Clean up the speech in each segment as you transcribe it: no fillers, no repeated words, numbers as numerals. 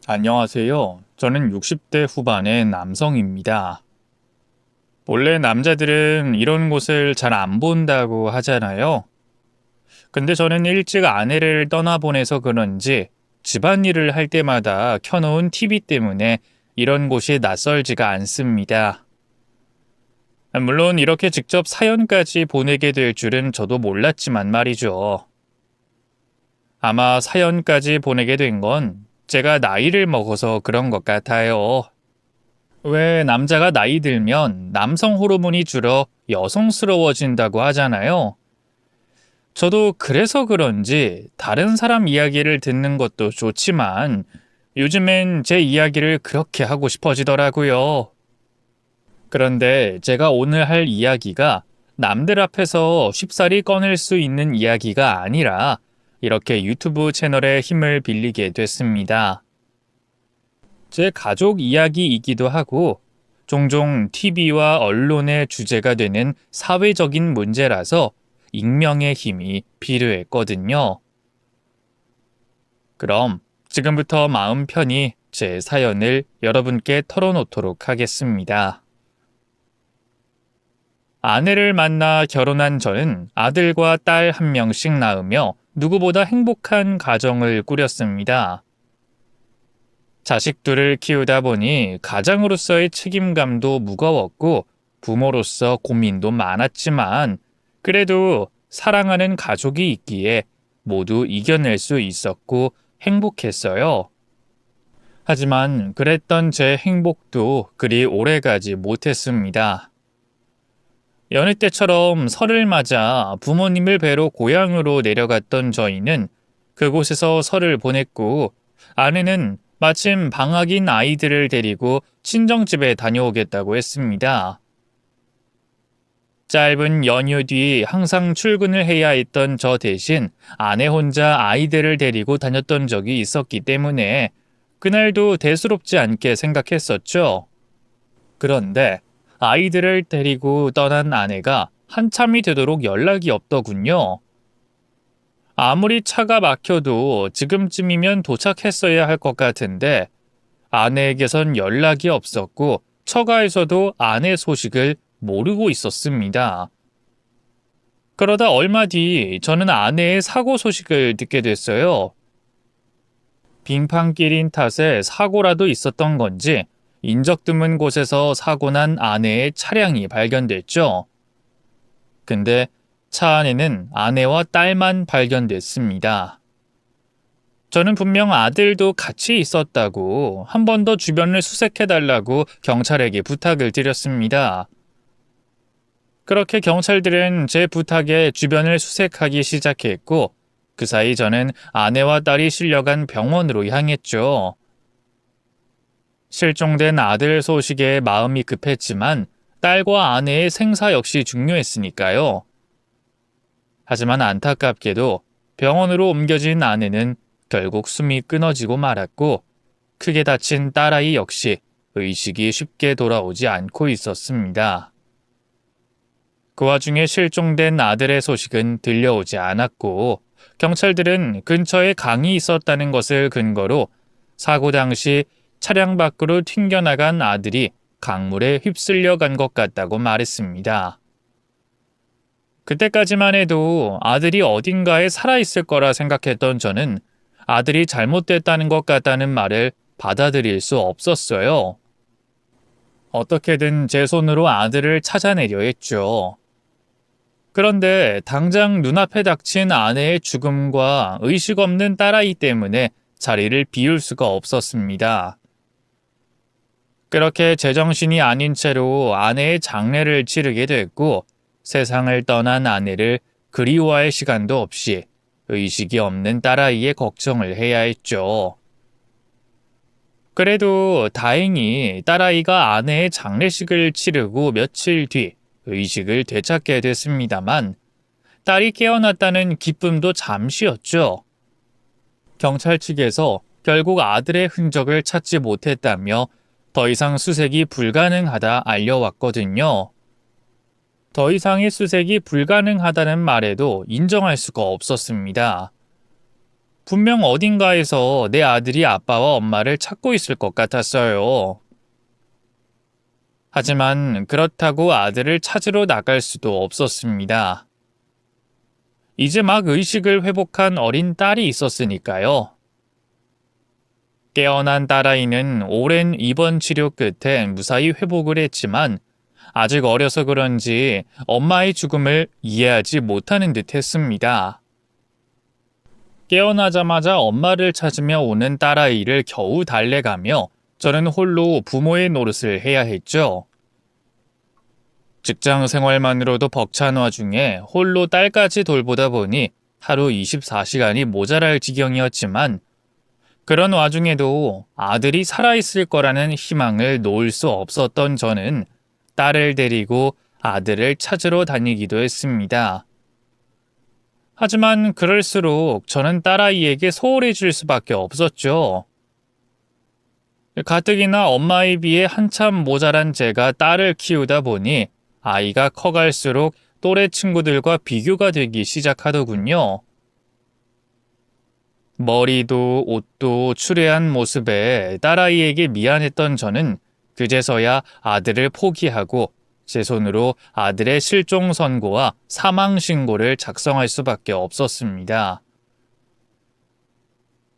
안녕하세요. 저는 60대 후반의 남성입니다. 원래 남자들은 이런 곳을 잘 안 본다고 하잖아요. 근데 저는 일찍 아내를 떠나보내서 그런지 집안일을 할 때마다 켜놓은 TV 때문에 이런 곳이 낯설지가 않습니다. 물론 이렇게 직접 사연까지 보내게 될 줄은 저도 몰랐지만 말이죠. 아마 사연까지 보내게 된 건 제가 나이를 먹어서 그런 것 같아요. 왜 남자가 나이 들면 남성 호르몬이 줄어 여성스러워진다고 하잖아요. 저도 그래서 그런지 다른 사람 이야기를 듣는 것도 좋지만 요즘엔 제 이야기를 그렇게 하고 싶어지더라고요. 그런데 제가 오늘 할 이야기가 남들 앞에서 쉽사리 꺼낼 수 있는 이야기가 아니라 이렇게 유튜브 채널에 힘을 빌리게 됐습니다. 제 가족 이야기이기도 하고 종종 TV와 언론의 주제가 되는 사회적인 문제라서 익명의 힘이 필요했거든요. 그럼 지금부터 마음 편히 제 사연을 여러분께 털어놓도록 하겠습니다. 아내를 만나 결혼한 저는 아들과 딸 한 명씩 낳으며 누구보다 행복한 가정을 꾸렸습니다. 자식들을 키우다 보니 가장으로서의 책임감도 무거웠고 부모로서 고민도 많았지만 그래도 사랑하는 가족이 있기에 모두 이겨낼 수 있었고 행복했어요. 하지만 그랬던 제 행복도 그리 오래가지 못했습니다. 여느 때처럼 설을 맞아 부모님을 뵈러 고향으로 내려갔던 저희는 그곳에서 설을 보냈고 아내는 마침 방학인 아이들을 데리고 친정집에 다녀오겠다고 했습니다. 짧은 연휴 뒤 항상 출근을 해야 했던 저 대신 아내 혼자 아이들을 데리고 다녔던 적이 있었기 때문에 그날도 대수롭지 않게 생각했었죠. 그런데 아이들을 데리고 떠난 아내가 한참이 되도록 연락이 없더군요. 아무리 차가 막혀도 지금쯤이면 도착했어야 할 것 같은데 아내에게선 연락이 없었고 처가에서도 아내 소식을 모르고 있었습니다. 그러다 얼마 뒤 저는 아내의 사고 소식을 듣게 됐어요. 빙판길인 탓에 사고라도 있었던 건지 인적 드문 곳에서 사고 난 아내의 차량이 발견됐죠. 근데 차 안에는 아내와 딸만 발견됐습니다. 저는 분명 아들도 같이 있었다고 한 번 더 주변을 수색해달라고 경찰에게 부탁을 드렸습니다. 그렇게 경찰들은 제 부탁에 주변을 수색하기 시작했고 그 사이 저는 아내와 딸이 실려간 병원으로 향했죠. 실종된 아들 소식에 마음이 급했지만 딸과 아내의 생사 역시 중요했으니까요. 하지만 안타깝게도 병원으로 옮겨진 아내는 결국 숨이 끊어지고 말았고 크게 다친 딸아이 역시 의식이 쉽게 돌아오지 않고 있었습니다. 그 와중에 실종된 아들의 소식은 들려오지 않았고 경찰들은 근처에 강이 있었다는 것을 근거로 사고 당시 차량 밖으로 튕겨나간 아들이 강물에 휩쓸려 간 것 같다고 말했습니다. 그때까지만 해도 아들이 어딘가에 살아있을 거라 생각했던 저는 아들이 잘못됐다는 것 같다는 말을 받아들일 수 없었어요. 어떻게든 제 손으로 아들을 찾아내려 했죠. 그런데 당장 눈앞에 닥친 아내의 죽음과 의식 없는 딸아이 때문에 자리를 비울 수가 없었습니다. 그렇게 제정신이 아닌 채로 아내의 장례를 치르게 됐고 세상을 떠난 아내를 그리워할 시간도 없이 의식이 없는 딸아이의 걱정을 해야 했죠. 그래도 다행히 딸아이가 아내의 장례식을 치르고 며칠 뒤 의식을 되찾게 됐습니다만 딸이 깨어났다는 기쁨도 잠시였죠. 경찰 측에서 결국 아들의 흔적을 찾지 못했다며 더 이상 수색이 불가능하다 알려왔거든요. 더 이상의 수색이 불가능하다는 말에도 인정할 수가 없었습니다. 분명 어딘가에서 내 아들이 아빠와 엄마를 찾고 있을 것 같았어요. 하지만 그렇다고 아들을 찾으러 나갈 수도 없었습니다. 이제 막 의식을 회복한 어린 딸이 있었으니까요. 깨어난 딸아이는 오랜 입원 치료 끝에 무사히 회복을 했지만 아직 어려서 그런지 엄마의 죽음을 이해하지 못하는 듯 했습니다. 깨어나자마자 엄마를 찾으며 오는 딸아이를 겨우 달래가며 저는 홀로 부모의 노릇을 해야 했죠. 직장 생활만으로도 벅찬 와중에 홀로 딸까지 돌보다 보니 하루 24시간이 모자랄 지경이었지만 그런 와중에도 아들이 살아있을 거라는 희망을 놓을 수 없었던 저는 딸을 데리고 아들을 찾으러 다니기도 했습니다. 하지만 그럴수록 저는 딸아이에게 소홀해질 수밖에 없었죠. 가뜩이나 엄마에 비해 한참 모자란 제가 딸을 키우다 보니 아이가 커갈수록 또래 친구들과 비교가 되기 시작하더군요. 머리도 옷도 추레한 모습에 딸아이에게 미안했던 저는 그제서야 아들을 포기하고 제 손으로 아들의 실종 선고와 사망 신고를 작성할 수밖에 없었습니다.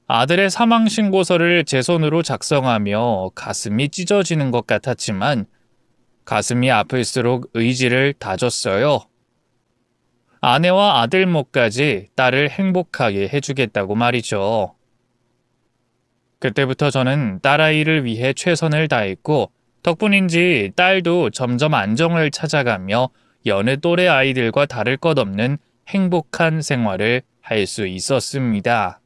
아들의 사망 신고서를 제 손으로 작성하며 가슴이 찢어지는 것 같았지만 가슴이 아플수록 의지를 다졌어요. 아내와 아들 몫까지 딸을 행복하게 해주겠다고 말이죠. 그때부터 저는 딸아이를 위해 최선을 다했고 덕분인지 딸도 점점 안정을 찾아가며 여느 또래 아이들과 다를 것 없는 행복한 생활을 할 수 있었습니다.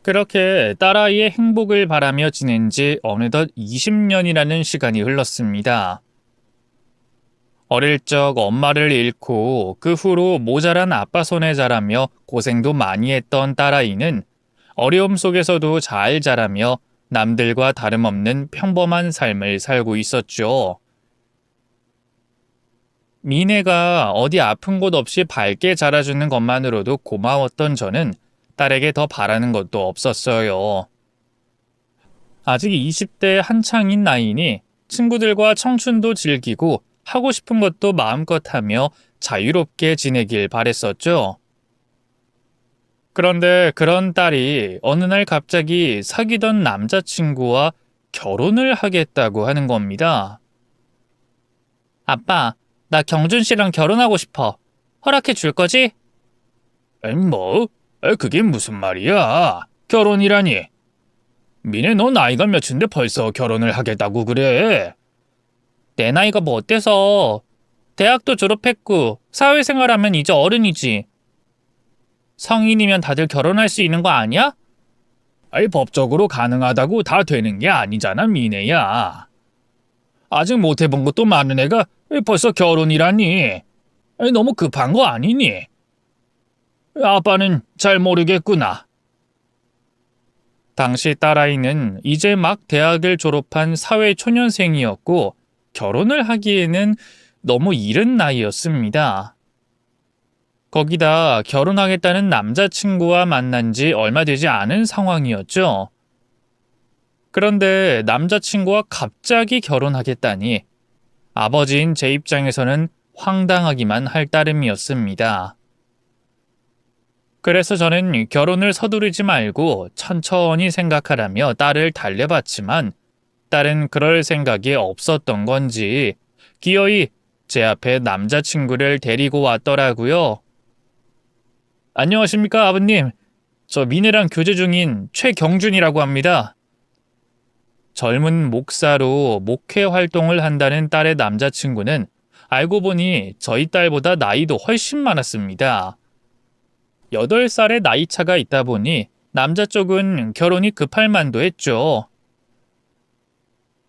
그렇게 딸아이의 행복을 바라며 지낸 지 어느덧 20년이라는 시간이 흘렀습니다. 어릴 적 엄마를 잃고 그 후로 모자란 아빠 손에 자라며 고생도 많이 했던 딸아이는 어려움 속에서도 잘 자라며 남들과 다름없는 평범한 삶을 살고 있었죠. 미네가 어디 아픈 곳 없이 밝게 자라주는 것만으로도 고마웠던 저는 딸에게 더 바라는 것도 없었어요. 아직 20대 한창인 나이니 친구들과 청춘도 즐기고 하고 싶은 것도 마음껏 하며 자유롭게 지내길 바랬었죠. 그런데 그런 딸이 어느 날 갑자기 사귀던 남자친구와 결혼을 하겠다고 하는 겁니다. 아빠, 나 경준 씨랑 결혼하고 싶어. 허락해 줄 거지? 뭐? 그게 무슨 말이야? 결혼이라니? 미네 너 나이가 몇인데 벌써 결혼을 하겠다고 그래? 내 나이가 뭐 어때서? 대학도 졸업했고 사회생활하면 이제 어른이지. 성인이면 다들 결혼할 수 있는 거 아니야? 법적으로 가능하다고 다 되는 게 아니잖아, 미네야. 아직 못 해본 것도 많은 애가 벌써 결혼이라니. 너무 급한 거 아니니? 아빠는 잘 모르겠구나. 당시 딸아이는 이제 막 대학을 졸업한 사회초년생이었고 결혼을 하기에는 너무 이른 나이였습니다. 거기다 결혼하겠다는 남자친구와 만난 지 얼마 되지 않은 상황이었죠. 그런데 남자친구와 갑자기 결혼하겠다니 아버지인 제 입장에서는 황당하기만 할 따름이었습니다. 그래서 저는 결혼을 서두르지 말고 천천히 생각하라며 딸을 달래봤지만 딸은 그럴 생각이 없었던 건지 기어이 제 앞에 남자친구를 데리고 왔더라고요. 안녕하십니까, 아버님. 저 미네랑 교제 중인 최경준이라고 합니다. 젊은 목사로 목회 활동을 한다는 딸의 남자친구는 알고 보니 저희 딸보다 나이도 훨씬 많았습니다. 8살의 나이 차가 있다 보니 남자 쪽은 결혼이 급할 만도 했죠.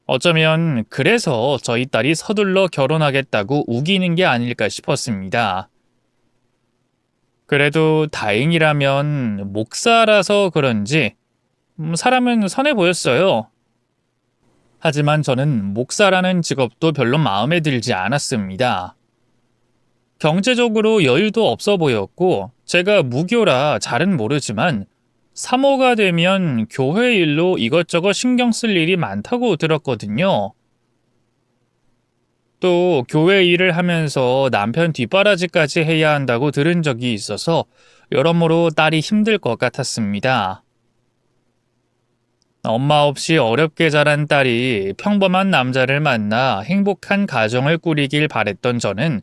어쩌면 그래서 저희 딸이 서둘러 결혼하겠다고 우기는 게 아닐까 싶었습니다. 그래도 다행이라면 목사라서 그런지 사람은 선해 보였어요. 하지만 저는 목사라는 직업도 별로 마음에 들지 않았습니다. 경제적으로 여유도 없어 보였고 제가 무교라 잘은 모르지만 사모가 되면 교회 일로 이것저것 신경 쓸 일이 많다고 들었거든요. 또 교회 일을 하면서 남편 뒷바라지까지 해야 한다고 들은 적이 있어서 여러모로 딸이 힘들 것 같았습니다. 엄마 없이 어렵게 자란 딸이 평범한 남자를 만나 행복한 가정을 꾸리길 바랬던 저는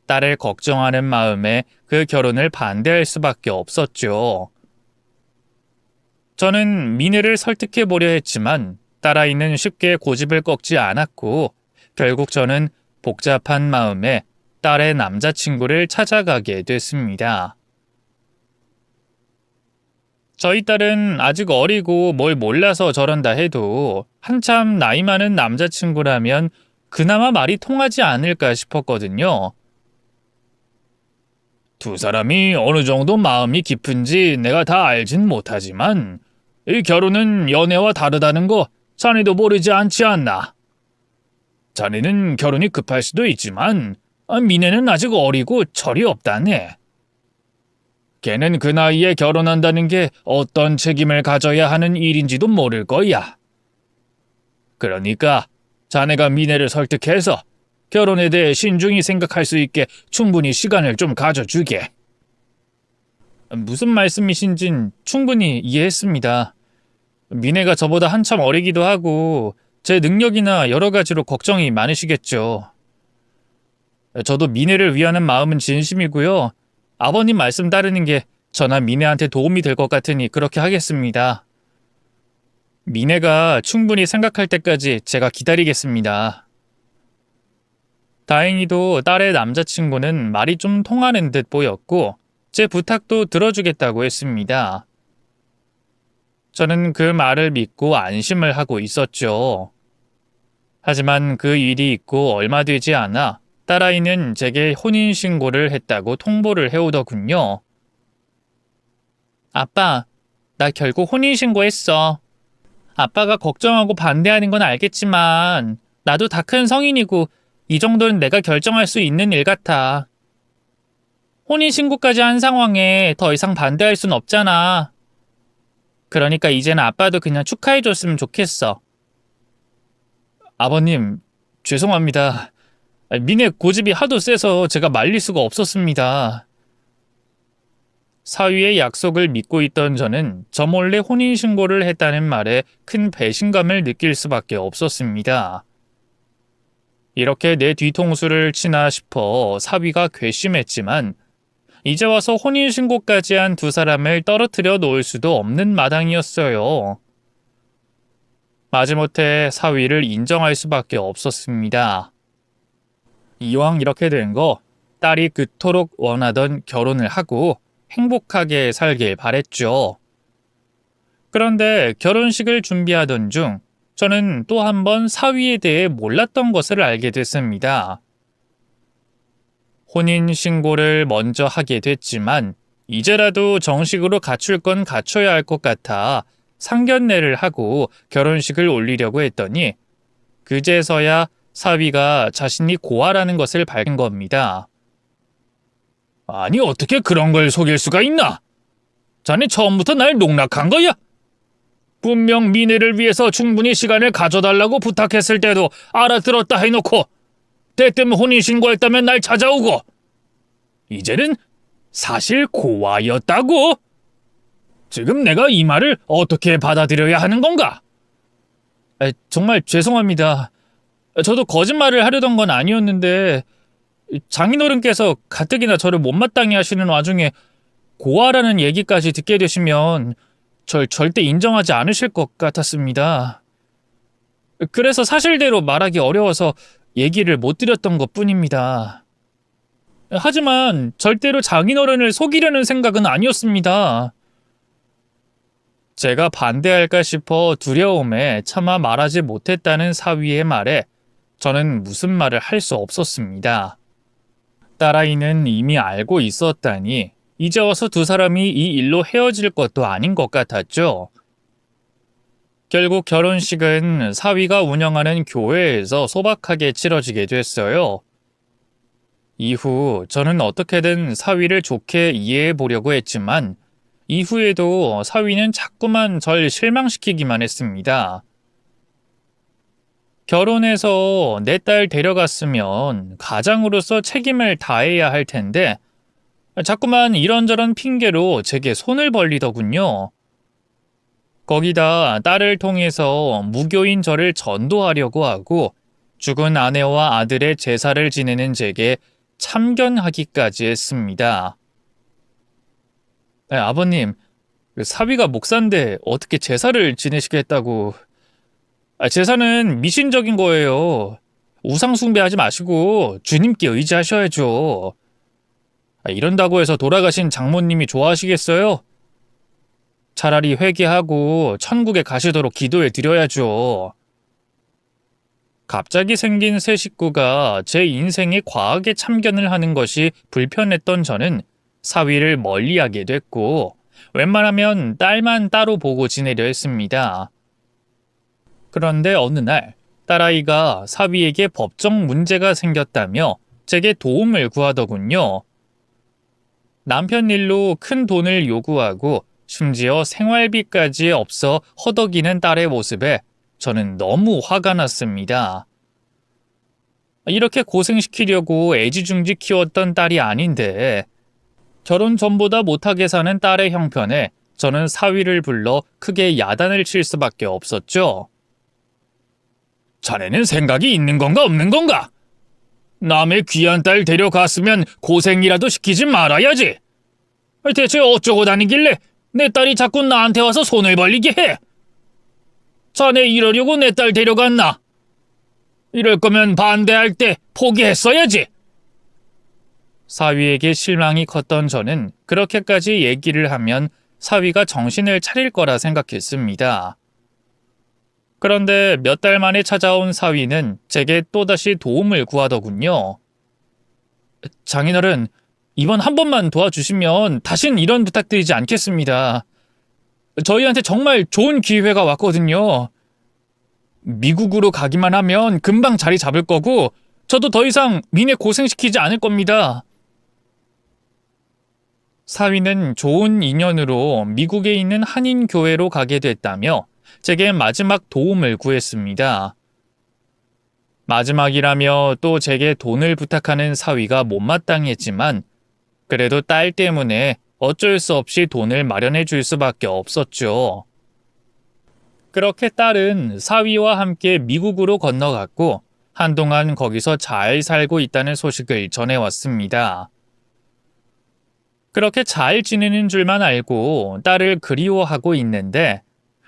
딸을 걱정하는 마음에 그 결혼을 반대할 수밖에 없었죠. 저는 미네를 설득해 보려 했지만 딸아이는 쉽게 고집을 꺾지 않았고 결국 저는 복잡한 마음에 딸의 남자친구를 찾아가게 됐습니다. 저희 딸은 아직 어리고 뭘 몰라서 저런다 해도 한참 나이 많은 남자친구라면 그나마 말이 통하지 않을까 싶었거든요. 두 사람이 어느 정도 마음이 깊은지 내가 다 알진 못하지만 이 결혼은 연애와 다르다는 거 자네도 모르지 않지 않나? 자네는 결혼이 급할 수도 있지만 미네는 아직 어리고 철이 없다네. 걔는 그 나이에 결혼한다는 게 어떤 책임을 가져야 하는 일인지도 모를 거야. 그러니까 자네가 미네를 설득해서 결혼에 대해 신중히 생각할 수 있게 충분히 시간을 좀 가져주게. 무슨 말씀이신진 충분히 이해했습니다. 미네가 저보다 한참 어리기도 하고 제 능력이나 여러 가지로 걱정이 많으시겠죠. 저도 미네를 위하는 마음은 진심이고요. 아버님 말씀 따르는 게 저나 미네한테 도움이 될 것 같으니 그렇게 하겠습니다. 미네가 충분히 생각할 때까지 제가 기다리겠습니다. 다행히도 딸의 남자친구는 말이 좀 통하는 듯 보였고 제 부탁도 들어주겠다고 했습니다. 저는 그 말을 믿고 안심을 하고 있었죠. 하지만 그 일이 있고 얼마 되지 않아 딸아이는 제게 혼인신고를 했다고 통보를 해오더군요. 아빠, 나 결국 혼인신고했어. 아빠가 걱정하고 반대하는 건 알겠지만 나도 다 큰 성인이고 이 정도는 내가 결정할 수 있는 일 같아. 혼인신고까지 한 상황에 더 이상 반대할 순 없잖아. 그러니까 이제는 아빠도 그냥 축하해줬으면 좋겠어. 아버님, 죄송합니다. 미네 고집이 하도 세서 제가 말릴 수가 없었습니다. 사위의 약속을 믿고 있던 저는 저 몰래 혼인신고를 했다는 말에 큰 배신감을 느낄 수밖에 없었습니다. 이렇게 내 뒤통수를 치나 싶어 사위가 괘씸했지만 이제 와서 혼인신고까지 한 두 사람을 떨어뜨려 놓을 수도 없는 마당이었어요. 마지못해 사위를 인정할 수밖에 없었습니다. 이왕 이렇게 된 거 딸이 그토록 원하던 결혼을 하고 행복하게 살길 바랬죠. 그런데 결혼식을 준비하던 중 저는 또 한 번 사위에 대해 몰랐던 것을 알게 됐습니다. 혼인신고를 먼저 하게 됐지만 이제라도 정식으로 갖출 건 갖춰야 할 것 같아 상견례를 하고 결혼식을 올리려고 했더니 그제서야 사위가 자신이 고아라는 것을 밝힌 겁니다. 아니 어떻게 그런 걸 속일 수가 있나? 자네 처음부터 날 농락한 거야? 분명 미네를 위해서 충분히 시간을 가져달라고 부탁했을 때도 알아들었다 해놓고 때때문 혼인신고했다면 날 찾아오고 이제는 사실 고아였다고? 지금 내가 이 말을 어떻게 받아들여야 하는 건가? 정말 죄송합니다. 저도 거짓말을 하려던 건 아니었는데 장인어른께서 가뜩이나 저를 못마땅해 하시는 와중에 고아라는 얘기까지 듣게 되시면 절 절대 인정하지 않으실 것 같았습니다. 그래서 사실대로 말하기 어려워서 얘기를 못 드렸던 것뿐입니다. 하지만 절대로 장인어른을 속이려는 생각은 아니었습니다. 제가 반대할까 싶어 두려움에 차마 말하지 못했다는 사위의 말에 저는 무슨 말을 할 수 없었습니다. 딸아이는 이미 알고 있었다니 이제 와서 두 사람이 이 일로 헤어질 것도 아닌 것 같았죠. 결국 결혼식은 사위가 운영하는 교회에서 소박하게 치러지게 됐어요. 이후 저는 어떻게든 사위를 좋게 이해해 보려고 했지만 이후에도 사위는 자꾸만 절 실망시키기만 했습니다. 결혼해서 내 딸 데려갔으면 가장으로서 책임을 다해야 할 텐데 자꾸만 이런저런 핑계로 제게 손을 벌리더군요. 거기다 딸을 통해서 무교인 저를 전도하려고 하고 죽은 아내와 아들의 제사를 지내는 제게 참견하기까지 했습니다. 아버님, 사위가 목사인데 어떻게 제사를 지내시겠다고. 제사는 미신적인 거예요. 우상 숭배하지 마시고 주님께 의지하셔야죠. 이런다고 해서 돌아가신 장모님이 좋아하시겠어요? 차라리 회개하고 천국에 가시도록 기도해 드려야죠. 갑자기 생긴 새 식구가 제 인생에 과하게 참견을 하는 것이 불편했던 저는 사위를 멀리하게 됐고 웬만하면 딸만 따로 보고 지내려 했습니다. 그런데 어느 날 딸아이가 사위에게 법적 문제가 생겼다며 제게 도움을 구하더군요. 남편 일로 큰 돈을 요구하고 심지어 생활비까지 없어 허덕이는 딸의 모습에 저는 너무 화가 났습니다. 이렇게 고생시키려고 애지중지 키웠던 딸이 아닌데 결혼 전보다 못하게 사는 딸의 형편에 저는 사위를 불러 크게 야단을 칠 수밖에 없었죠. 자네는 생각이 있는 건가 없는 건가? 남의 귀한 딸 데려갔으면 고생이라도 시키지 말아야지. 대체 어쩌고 다니길래 내 딸이 자꾸 나한테 와서 손을 벌리게 해? 자네 이러려고 내 딸 데려갔나? 이럴 거면 반대할 때 포기했어야지. 사위에게 실망이 컸던 저는 그렇게까지 얘기를 하면 사위가 정신을 차릴 거라 생각했습니다. 그런데 몇 달 만에 찾아온 사위는 제게 또다시 도움을 구하더군요. 장인어른, 이번 한 번만 도와주시면 다신 이런 부탁드리지 않겠습니다. 저희한테 정말 좋은 기회가 왔거든요. 미국으로 가기만 하면 금방 자리 잡을 거고 저도 더 이상 미네 고생시키지 않을 겁니다. 사위는 좋은 인연으로 미국에 있는 한인 교회로 가게 됐다며 제게 마지막 도움을 구했습니다. 마지막이라며 또 제게 돈을 부탁하는 사위가 못마땅했지만 그래도 딸 때문에 어쩔 수 없이 돈을 마련해 줄 수밖에 없었죠. 그렇게 딸은 사위와 함께 미국으로 건너갔고 한동안 거기서 잘 살고 있다는 소식을 전해왔습니다. 그렇게 잘 지내는 줄만 알고 딸을 그리워하고 있는데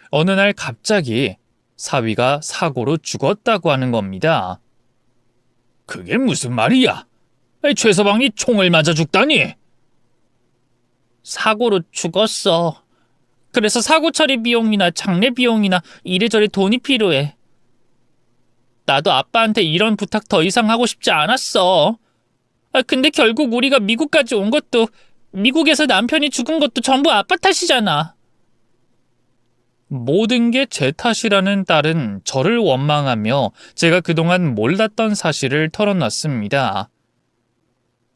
어느 날 갑자기 사위가 사고로 죽었다고 하는 겁니다. 그게 무슨 말이야? 최서방이 총을 맞아 죽다니? 사고로 죽었어. 그래서 사고 처리 비용이나 장례 비용이나 이래저래 돈이 필요해. 나도 아빠한테 이런 부탁 더 이상 하고 싶지 않았어. 근데 결국 우리가 미국까지 온 것도 미국에서 남편이 죽은 것도 전부 아빠 탓이잖아. 모든 게 제 탓이라는 딸은 저를 원망하며 제가 그동안 몰랐던 사실을 털어놨습니다.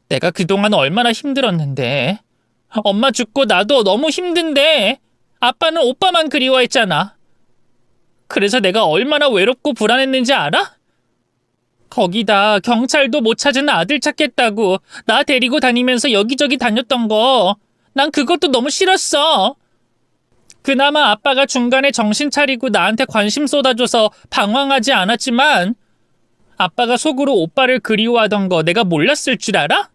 내가 그동안 얼마나 힘들었는데. 엄마 죽고 나도 너무 힘든데 아빠는 오빠만 그리워했잖아. 그래서 내가 얼마나 외롭고 불안했는지 알아? 거기다 경찰도 못 찾은 아들 찾겠다고 나 데리고 다니면서 여기저기 다녔던 거 난 그것도 너무 싫었어. 그나마 아빠가 중간에 정신 차리고 나한테 관심 쏟아줘서 방황하지 않았지만 아빠가 속으로 오빠를 그리워하던 거 내가 몰랐을 줄 알아?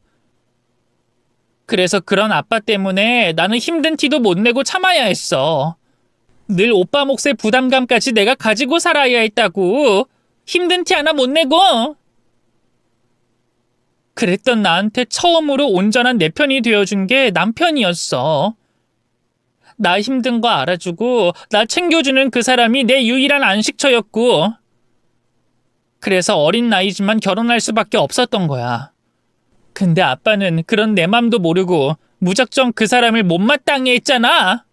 그래서 그런 아빠 때문에 나는 힘든 티도 못 내고 참아야 했어. 늘 오빠 몫의 부담감까지 내가 가지고 살아야 했다고. 힘든 티 하나 못 내고. 그랬던 나한테 처음으로 온전한 내 편이 되어준 게 남편이었어. 나 힘든 거 알아주고 나 챙겨주는 그 사람이 내 유일한 안식처였고. 그래서 어린 나이지만 결혼할 수밖에 없었던 거야. 근데 아빠는 그런 내 맘도 모르고 무작정 그 사람을 못마땅해 했잖아.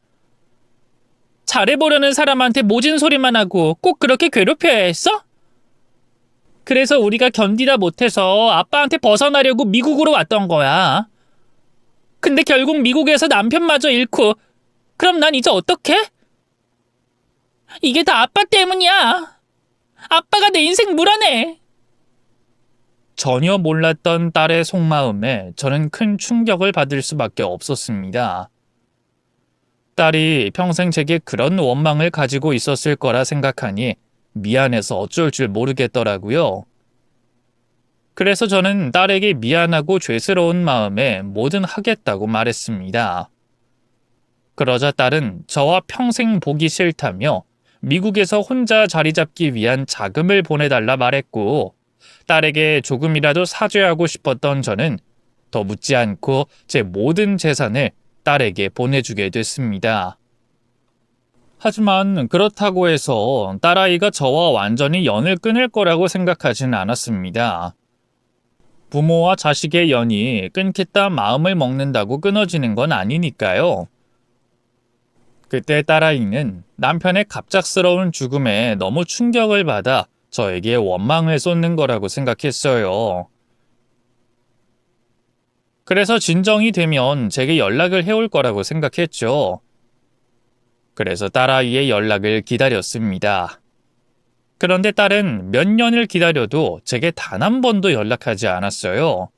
잘해보려는 사람한테 모진 소리만 하고 꼭 그렇게 괴롭혀야 했어? 그래서 우리가 견디다 못해서 아빠한테 벗어나려고 미국으로 왔던 거야. 근데 결국 미국에서 남편마저 잃고 그럼 난 이제 어떡해? 이게 다 아빠 때문이야. 아빠가 내 인생 물어내. 전혀 몰랐던 딸의 속마음에 저는 큰 충격을 받을 수밖에 없었습니다. 딸이 평생 제게 그런 원망을 가지고 있었을 거라 생각하니 미안해서 어쩔 줄 모르겠더라고요. 그래서 저는 딸에게 미안하고 죄스러운 마음에 뭐든 하겠다고 말했습니다. 그러자 딸은 저와 평생 보기 싫다며 미국에서 혼자 자리 잡기 위한 자금을 보내달라 말했고, 딸에게 조금이라도 사죄하고 싶었던 저는 더 묻지 않고 제 모든 재산을 딸에게 보내주게 됐습니다. 하지만 그렇다고 해서 딸아이가 저와 완전히 연을 끊을 거라고 생각하진 않았습니다. 부모와 자식의 연이 끊겠다 마음을 먹는다고 끊어지는 건 아니니까요. 그때 딸아이는 남편의 갑작스러운 죽음에 너무 충격을 받아 저에게 원망을 쏟는 거라고 생각했어요. 그래서 진정이 되면 제게 연락을 해올 거라고 생각했죠. 그래서 딸아이의 연락을 기다렸습니다. 그런데 딸은 몇 년을 기다려도 제게 단 한 번도 연락하지 않았어요.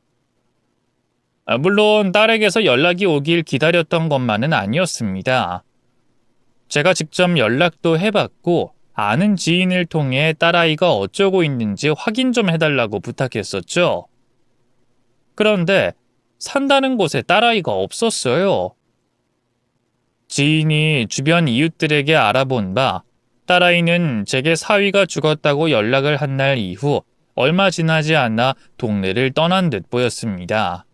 물론 딸에게서 연락이 오길 기다렸던 것만은 아니었습니다. 제가 직접 연락도 해봤고 아는 지인을 통해 딸아이가 어쩌고 있는지 확인 좀 해달라고 부탁했었죠. 그런데 산다는 곳에 딸아이가 없었어요. 지인이 주변 이웃들에게 알아본 바 딸아이는 제게 사위가 죽었다고 연락을 한 날 이후 얼마 지나지 않아 동네를 떠난 듯 보였습니다.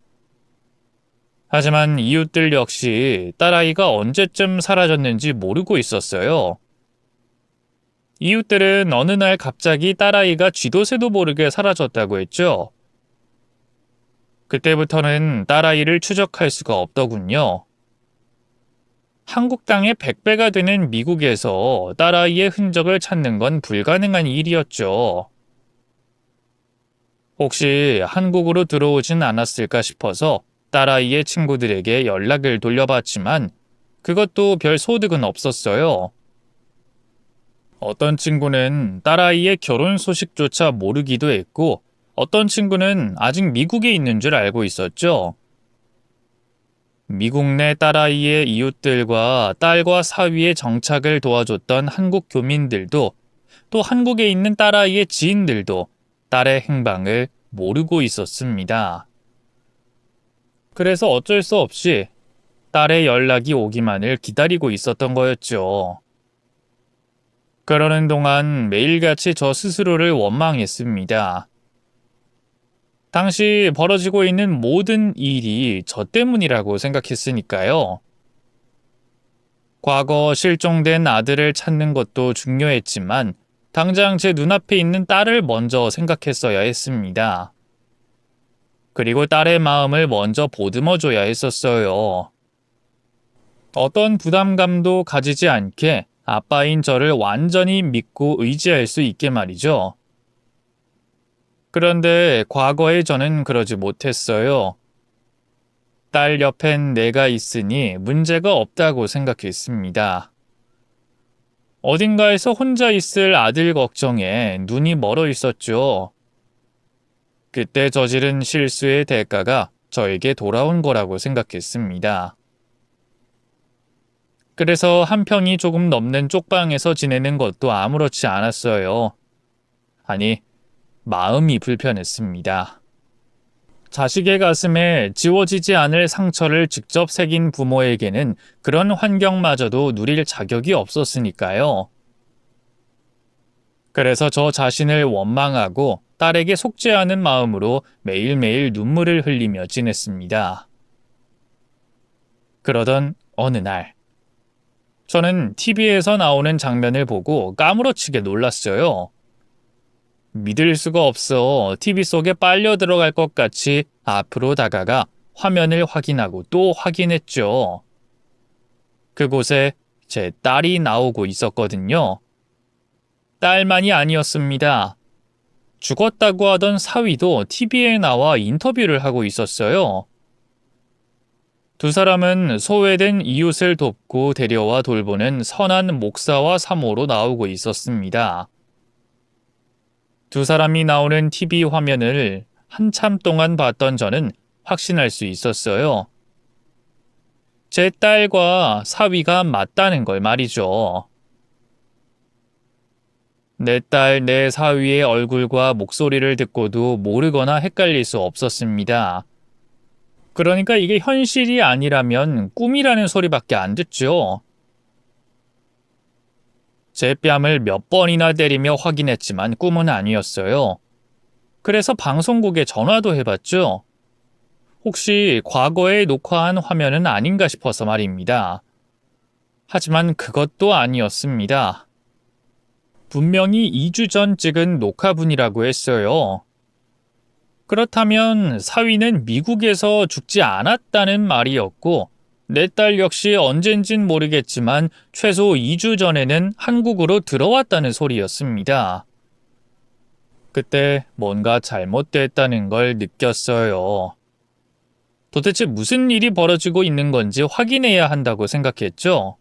하지만 이웃들 역시 딸아이가 언제쯤 사라졌는지 모르고 있었어요. 이웃들은 어느 날 갑자기 딸아이가 쥐도 새도 모르게 사라졌다고 했죠. 그때부터는 딸아이를 추적할 수가 없더군요. 한국 땅의 100배가 되는 미국에서 딸아이의 흔적을 찾는 건 불가능한 일이었죠. 혹시 한국으로 들어오진 않았을까 싶어서 딸아이의 친구들에게 연락을 돌려봤지만 그것도 별 소득은 없었어요. 어떤 친구는 딸아이의 결혼 소식조차 모르기도 했고 어떤 친구는 아직 미국에 있는 줄 알고 있었죠. 미국 내 딸아이의 이웃들과 딸과 사위의 정착을 도와줬던 한국 교민들도 또 한국에 있는 딸아이의 지인들도 딸의 행방을 모르고 있었습니다. 그래서 어쩔 수 없이 딸의 연락이 오기만을 기다리고 있었던 거였죠. 그러는 동안 매일같이 저 스스로를 원망했습니다. 당시 벌어지고 있는 모든 일이 저 때문이라고 생각했으니까요. 과거 실종된 아들을 찾는 것도 중요했지만 당장 제 눈앞에 있는 딸을 먼저 생각했어야 했습니다. 그리고 딸의 마음을 먼저 보듬어줘야 했었어요. 어떤 부담감도 가지지 않게 아빠인 저를 완전히 믿고 의지할 수 있게 말이죠. 그런데 과거에 저는 그러지 못했어요. 딸 옆엔 내가 있으니 문제가 없다고 생각했습니다. 어딘가에서 혼자 있을 아들 걱정에 눈이 멀어 있었죠. 그때 저지른 실수의 대가가 저에게 돌아온 거라고 생각했습니다. 그래서 한 평이 조금 넘는 쪽방에서 지내는 것도 아무렇지 않았어요. 아니, 마음이 불편했습니다. 자식의 가슴에 지워지지 않을 상처를 직접 새긴 부모에게는 그런 환경마저도 누릴 자격이 없었으니까요. 그래서 저 자신을 원망하고 딸에게 속죄하는 마음으로 매일매일 눈물을 흘리며 지냈습니다. 그러던 어느 날, 저는 TV에서 나오는 장면을 보고 까무러치게 놀랐어요. 믿을 수가 없어 TV 속에 빨려 들어갈 것 같이 앞으로 다가가 화면을 확인하고 또 확인했죠. 그곳에 제 딸이 나오고 있었거든요. 딸만이 아니었습니다. 죽었다고 하던 사위도 TV에 나와 인터뷰를 하고 있었어요. 두 사람은 소외된 이웃을 돕고 데려와 돌보는 선한 목사와 사모로 나오고 있었습니다. 두 사람이 나오는 TV 화면을 한참 동안 봤던 저는 확신할 수 있었어요. 제 딸과 사위가 맞다는 걸 말이죠. 내 딸, 내 사위의 얼굴과 목소리를 듣고도 모르거나 헷갈릴 수 없었습니다. 그러니까 이게 현실이 아니라면 꿈이라는 소리밖에 안 듣죠. 제 뺨을 몇 번이나 때리며 확인했지만 꿈은 아니었어요. 그래서 방송국에 전화도 해봤죠. 혹시 과거에 녹화한 화면은 아닌가 싶어서 말입니다. 하지만 그것도 아니었습니다. 분명히 2주 전 찍은 녹화분이라고 했어요. 그렇다면 사위는 미국에서 죽지 않았다는 말이었고 내 딸 역시 언젠진 모르겠지만 최소 2주 전에는 한국으로 들어왔다는 소리였습니다. 그때 뭔가 잘못됐다는 걸 느꼈어요. 도대체 무슨 일이 벌어지고 있는 건지 확인해야 한다고 생각했죠.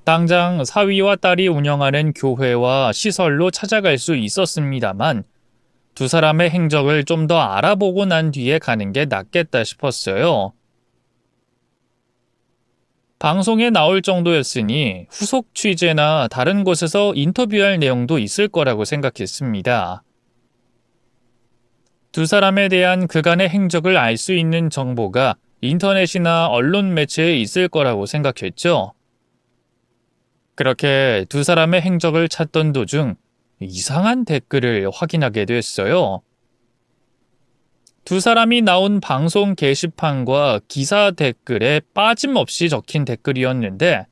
당장 사위와 딸이 운영하는 교회와 시설로 찾아갈 수 있었습니다만 두 사람의 행적을 좀 더 알아보고 난 뒤에 가는 게 낫겠다 싶었어요. 방송에 나올 정도였으니 후속 취재나 다른 곳에서 인터뷰할 내용도 있을 거라고 생각했습니다. 두 사람에 대한 그간의 행적을 알 수 있는 정보가 인터넷이나 언론 매체에 있을 거라고 생각했죠. 그렇게 두 사람의 행적을 찾던 도중 이상한 댓글을 확인하게 됐어요. 두 사람이 나온 방송 게시판과 기사 댓글에 빠짐없이 적힌 댓글이었는데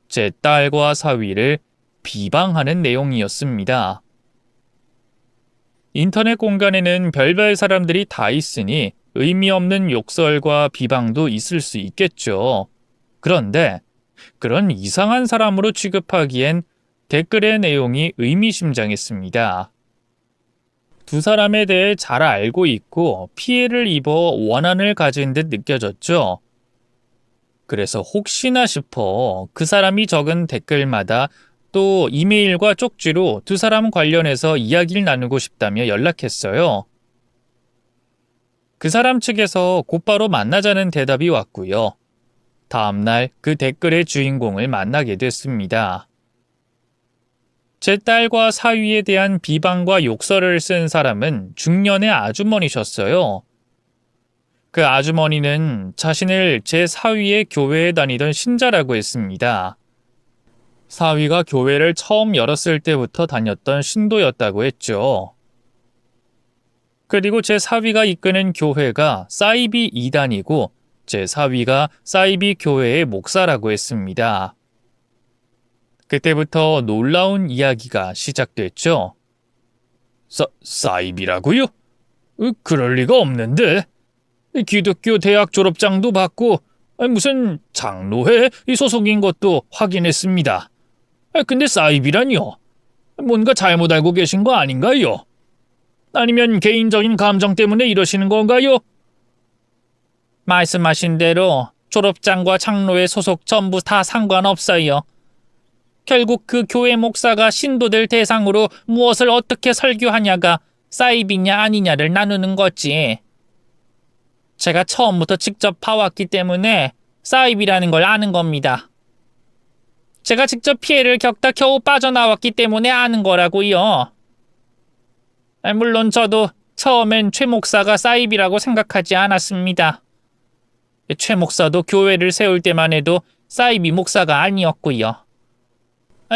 제 딸과 사위를 비방하는 내용이었습니다. 인터넷 공간에는 별별 사람들이 다 있으니 의미 없는 욕설과 비방도 있을 수 있겠죠. 그런데 그런 이상한 사람으로 취급하기엔 댓글의 내용이 의미심장했습니다. 두 사람에 대해 잘 알고 있고 피해를 입어 원한을 가진 듯 느껴졌죠. 그래서 혹시나 싶어 그 사람이 적은 댓글마다 또 이메일과 쪽지로 두 사람 관련해서 이야기를 나누고 싶다며 연락했어요. 그 사람 측에서 곧바로 만나자는 대답이 왔고요. 다음날 그 댓글의 주인공을 만나게 됐습니다. 제 딸과 사위에 대한 비방과 욕설을 쓴 사람은 중년의 아주머니셨어요. 그 아주머니는 자신을 제 사위의 교회에 다니던 신자라고 했습니다. 사위가 교회를 처음 열었을 때부터 다녔던 신도였다고 했죠. 그리고 제 사위가 이끄는 교회가 사이비 이단이고 제 사위가 사이비 교회의 목사라고 했습니다. 그때부터 놀라운 이야기가 시작됐죠. 사이비라고요? 그럴 리가 없는데. 기독교 대학 졸업장도 받고 무슨 장로회 소속인 것도 확인했습니다. 근데 사이비라니요? 뭔가 잘못 알고 계신 거 아닌가요? 아니면 개인적인 감정 때문에 이러시는 건가요? 말씀하신 대로 졸업장과 장로회 소속 전부 다 상관없어요. 결국 그 교회 목사가 신도들 대상으로 무엇을 어떻게 설교하냐가 사이비냐 아니냐를 나누는 거지. 제가 처음부터 직접 봐왔기 때문에 사이비라는 걸 아는 겁니다. 제가 직접 피해를 겪다 겨우 빠져나왔기 때문에 아는 거라고요. 물론 저도 처음엔 최 목사가 사이비라고 생각하지 않았습니다. 최 목사도 교회를 세울 때만 해도 사이비 목사가 아니었고요.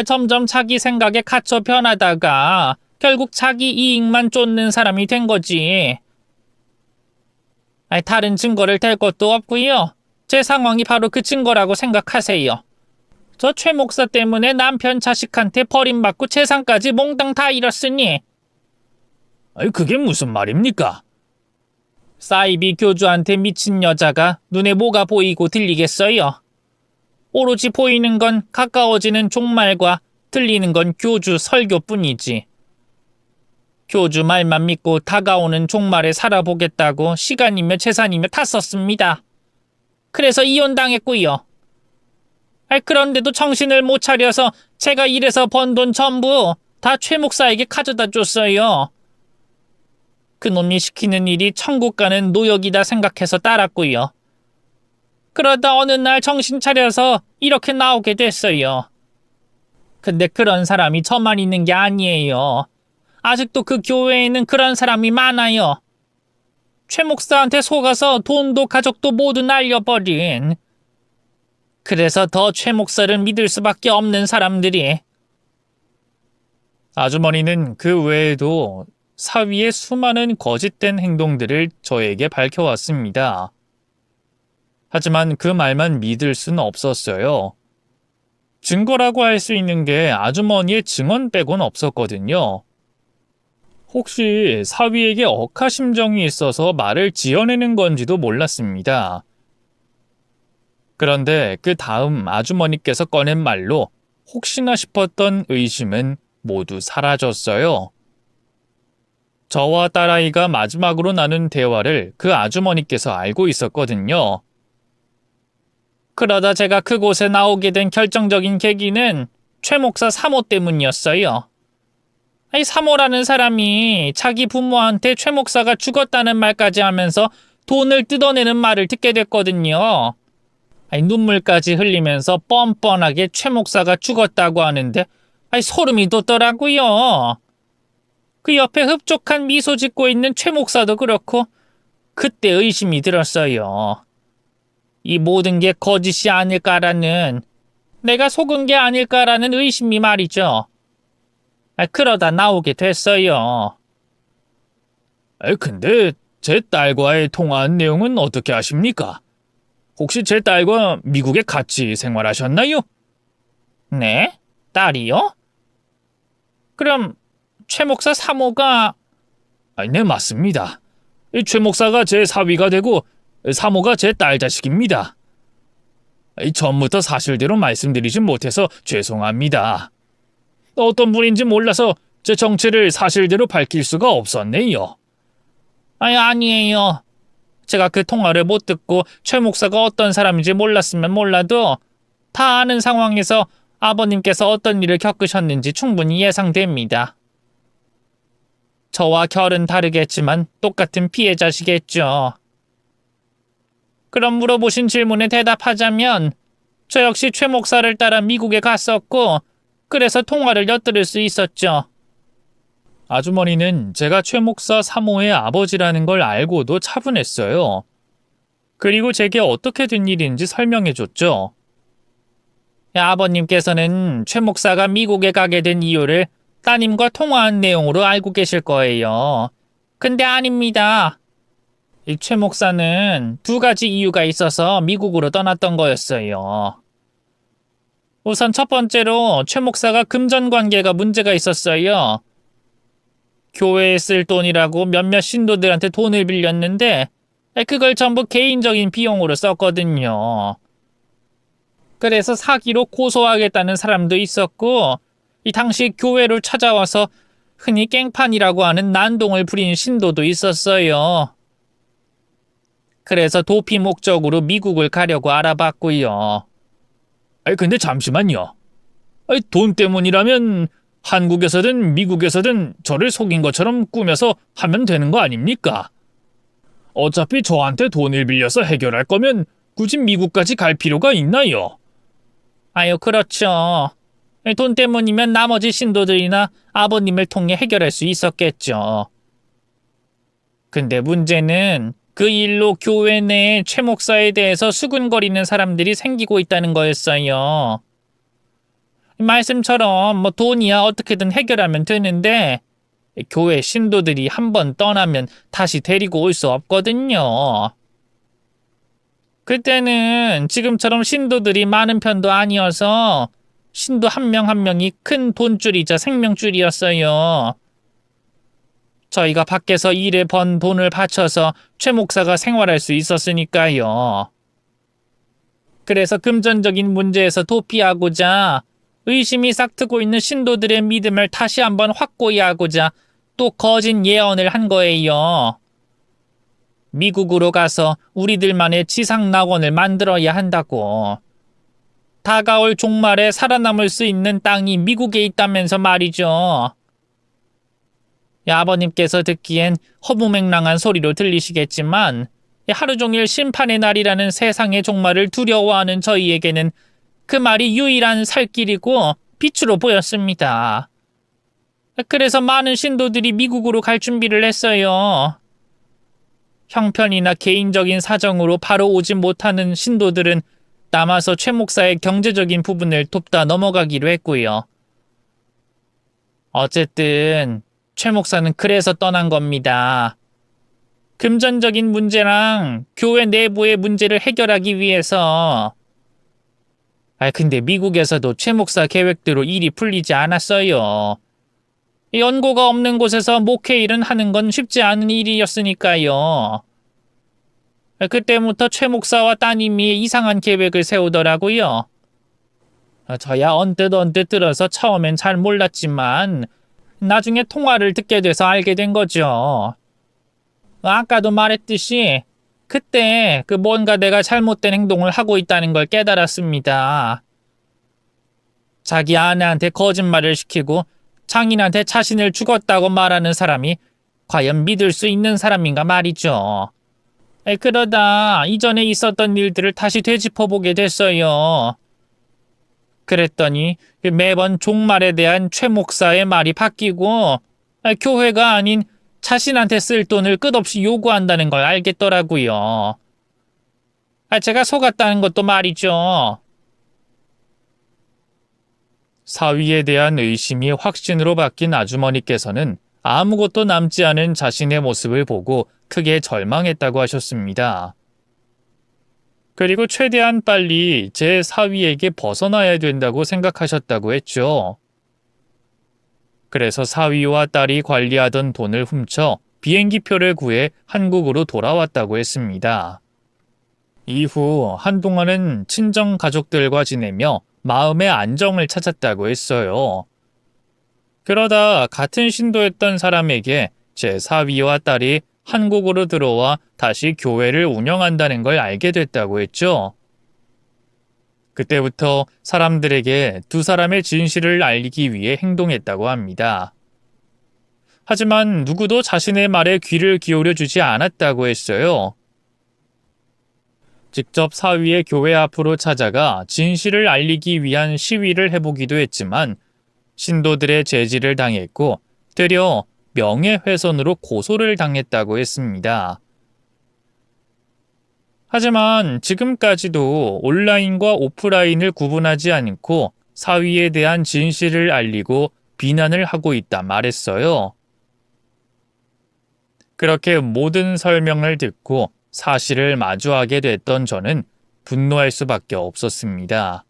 점점 자기 생각에 갇혀 변하다가 결국 자기 이익만 쫓는 사람이 된 거지. 다른 증거를 댈 것도 없고요. 제 상황이 바로 그 증거라고 생각하세요. 저 최 목사 때문에 남편 자식한테 버림받고 재산까지 몽땅 다 잃었으니. 그게 무슨 말입니까? 사이비 교주한테 미친 여자가 눈에 뭐가 보이고 들리겠어요? 오로지 보이는 건 가까워지는 종말과 들리는 건 교주 설교뿐이지. 교주 말만 믿고 다가오는 종말에 살아보겠다고 시간이며 재산이며 다 썼습니다. 그래서 이혼당했고요. 그런데도 정신을 못 차려서 제가 일해서 번 돈 전부 다 최 목사에게 가져다 줬어요. 그놈이 시키는 일이 천국 가는 노역이다 생각해서 따랐고요. 그러다 어느 날 정신 차려서 이렇게 나오게 됐어요. 근데 그런 사람이 저만 있는 게 아니에요. 아직도 그 교회에는 그런 사람이 많아요. 최 목사한테 속아서 돈도 가족도 모두 날려버린. 그래서 더 최 목사를 믿을 수밖에 없는 사람들이. 아주머니는 그 외에도 사위의 수많은 거짓된 행동들을 저에게 밝혀왔습니다. 하지만 그 말만 믿을 수는 없었어요. 증거라고 할 수 있는 게 아주머니의 증언 빼곤 없었거든요. 혹시 사위에게 억하심정이 있어서 말을 지어내는 건지도 몰랐습니다. 그런데 그 다음 아주머니께서 꺼낸 말로 혹시나 싶었던 의심은 모두 사라졌어요. 저와 딸아이가 마지막으로 나눈 대화를 그 아주머니께서 알고 있었거든요. 그러다 제가 그곳에 나오게 된 결정적인 계기는 최 목사 사모 때문이었어요. 사모라는 사람이 자기 부모한테 최 목사가 죽었다는 말까지 하면서 돈을 뜯어내는 말을 듣게 됐거든요. 눈물까지 흘리면서 뻔뻔하게 최 목사가 죽었다고 하는데 소름이 돋더라고요. 그 옆에 흡족한 미소 짓고 있는 최 목사도 그렇고 그때 의심이 들었어요. 이 모든 게 거짓이 아닐까라는, 내가 속은 게 아닐까라는 의심이 말이죠. 그러다 나오게 됐어요. 근데 제 딸과의 통화한 내용은 어떻게 아십니까? 혹시 제 딸과 미국에 같이 생활하셨나요? 네? 딸이요? 그럼 최 목사 사모가... 네, 맞습니다. 최 목사가 제 사위가 되고 사모가 제 딸 자식입니다. 처음부터 사실대로 말씀드리진 못해서 죄송합니다. 어떤 분인지 몰라서 제 정체를 사실대로 밝힐 수가 없었네요. 아니에요. 제가 그 통화를 못 듣고 최 목사가 어떤 사람인지 몰랐으면 몰라도 다 아는 상황에서 아버님께서 어떤 일을 겪으셨는지 충분히 예상됩니다. 저와 결은 다르겠지만 똑같은 피해자시겠죠. 그럼 물어보신 질문에 대답하자면 저 역시 최 목사를 따라 미국에 갔었고 그래서 통화를 엿들을 수 있었죠. 아주머니는 제가 최 목사 사모의 아버지라는 걸 알고도 차분했어요. 그리고 제게 어떻게 된 일인지 설명해줬죠. 아버님께서는 최 목사가 미국에 가게 된 이유를 따님과 통화한 내용으로 알고 계실 거예요. 근데 아닙니다. 이 최 목사는 두 가지 이유가 있어서 미국으로 떠났던 거였어요. 우선 첫 번째로 최 목사가 금전 관계가 문제가 있었어요. 교회에 쓸 돈이라고 몇몇 신도들한테 돈을 빌렸는데 그걸 전부 개인적인 비용으로 썼거든요. 그래서 사기로 고소하겠다는 사람도 있었고 이 당시 교회를 찾아와서 흔히 깽판이라고 하는 난동을 부린 신도도 있었어요. 그래서 도피 목적으로 미국을 가려고 알아봤고요. 근데 잠시만요. 돈 때문이라면 한국에서든 미국에서든 저를 속인 것처럼 꾸며서 하면 되는 거 아닙니까? 어차피 저한테 돈을 빌려서 해결할 거면 굳이 미국까지 갈 필요가 있나요? 그렇죠. 돈 때문이면 나머지 신도들이나 아버님을 통해 해결할 수 있었겠죠. 근데 문제는 그 일로 교회 내에 최 목사에 대해서 수군거리는 사람들이 생기고 있다는 거였어요. 말씀처럼 돈이야 어떻게든 해결하면 되는데 교회 신도들이 한번 떠나면 다시 데리고 올 수 없거든요. 그때는 지금처럼 신도들이 많은 편도 아니어서 신도 한 명 한 명이 큰 돈줄이자 생명줄이었어요. 저희가 밖에서 일해 번 돈을 바쳐서 최 목사가 생활할 수 있었으니까요. 그래서 금전적인 문제에서 도피하고자 의심이 싹트고 있는 신도들의 믿음을 다시 한번 확고히 하고자 또 거짓 예언을 한 거예요. 미국으로 가서 우리들만의 지상 낙원을 만들어야 한다고. 다가올 종말에 살아남을 수 있는 땅이 미국에 있다면서 말이죠. 아버님께서 듣기엔 허무맹랑한 소리로 들리시겠지만 하루 종일 심판의 날이라는 세상의 종말을 두려워하는 저희에게는 그 말이 유일한 살 길이고 빛으로 보였습니다. 그래서 많은 신도들이 미국으로 갈 준비를 했어요. 형편이나 개인적인 사정으로 바로 오지 못하는 신도들은 남아서 최 목사의 경제적인 부분을 돕다 넘어가기로 했고요. 어쨌든 최 목사는 그래서 떠난 겁니다. 금전적인 문제랑 교회 내부의 문제를 해결하기 위해서. 근데 미국에서도 최 목사 계획대로 일이 풀리지 않았어요. 연고가 없는 곳에서 목회 일은 하는 건 쉽지 않은 일이었으니까요. 그때부터 최 목사와 따님이 이상한 계획을 세우더라고요. 저야 언뜻 들어서 처음엔 잘 몰랐지만 나중에 통화를 듣게 돼서 알게 된 거죠. 아까도 말했듯이 그때 뭔가 내가 잘못된 행동을 하고 있다는 걸 깨달았습니다. 자기 아내한테 거짓말을 시키고 장인한테 자신을 죽었다고 말하는 사람이 과연 믿을 수 있는 사람인가 말이죠. 그러다 이전에 있었던 일들을 다시 되짚어보게 됐어요. 그랬더니 매번 종말에 대한 최 목사의 말이 바뀌고 교회가 아닌 자신한테 쓸 돈을 끝없이 요구한다는 걸 알겠더라고요. 제가 속았다는 것도 말이죠. 사위에 대한 의심이 확신으로 바뀐 아주머니께서는 아무것도 남지 않은 자신의 모습을 보고 크게 절망했다고 하셨습니다. 그리고 최대한 빨리 제 사위에게 벗어나야 된다고 생각하셨다고 했죠. 그래서 사위와 딸이 관리하던 돈을 훔쳐 비행기표를 구해 한국으로 돌아왔다고 했습니다. 이후 한동안은 친정 가족들과 지내며 마음의 안정을 찾았다고 했어요. 그러다 같은 신도였던 사람에게 제 사위와 딸이 한국으로 들어와 다시 교회를 운영한다는 걸 알게 됐다고 했죠. 그때부터 사람들에게 두 사람의 진실을 알리기 위해 행동했다고 합니다. 하지만 누구도 자신의 말에 귀를 기울여 주지 않았다고 했어요. 직접 사위의 교회 앞으로 찾아가 진실을 알리기 위한 시위를 해보기도 했지만 신도들의 제지를 당했고 되려 명예훼손으로 고소를 당했다고 했습니다. 하지만 지금까지도 온라인과 오프라인을 구분하지 않고 사위에 대한 진실을 알리고 비난을 하고 있다 말했어요. 그렇게 모든 설명을 듣고 사실을 마주하게 됐던 저는 분노할 수밖에 없었습니다.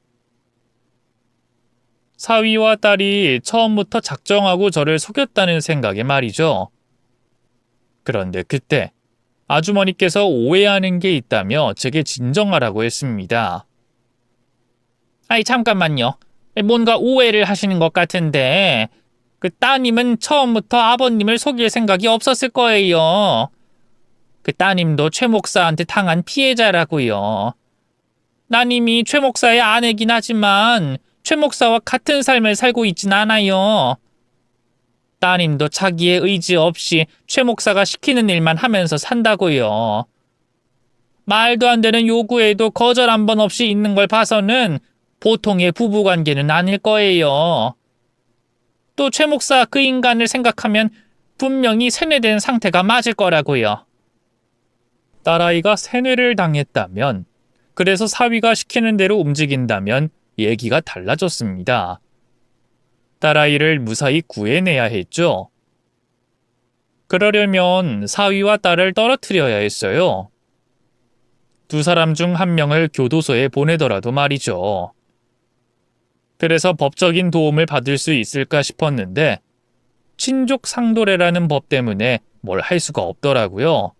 사위와 딸이 처음부터 작정하고 저를 속였다는 생각에 말이죠. 그런데 그때 아주머니께서 오해하는 게 있다며 제게 진정하라고 했습니다. 잠깐만요. 뭔가 오해를 하시는 것 같은데 그 따님은 처음부터 아버님을 속일 생각이 없었을 거예요. 그 따님도 최 목사한테 당한 피해자라고요. 따님이 최 목사의 아내긴 하지만 최 목사와 같은 삶을 살고 있진 않아요. 따님도 자기의 의지 없이 최 목사가 시키는 일만 하면서 산다고요. 말도 안 되는 요구에도 거절 한 번 없이 있는 걸 봐서는 보통의 부부관계는 아닐 거예요. 또 최 목사 그 인간을 생각하면 분명히 세뇌된 상태가 맞을 거라고요. 딸아이가 세뇌를 당했다면, 그래서 사위가 시키는 대로 움직인다면 얘기가 달라졌습니다. 딸아이를 무사히 구해내야 했죠. 그러려면 사위와 딸을 떨어뜨려야 했어요. 두 사람 중 한 명을 교도소에 보내더라도 말이죠. 그래서 법적인 도움을 받을 수 있을까 싶었는데 친족 상도례라는 법 때문에 뭘 할 수가 없더라고요.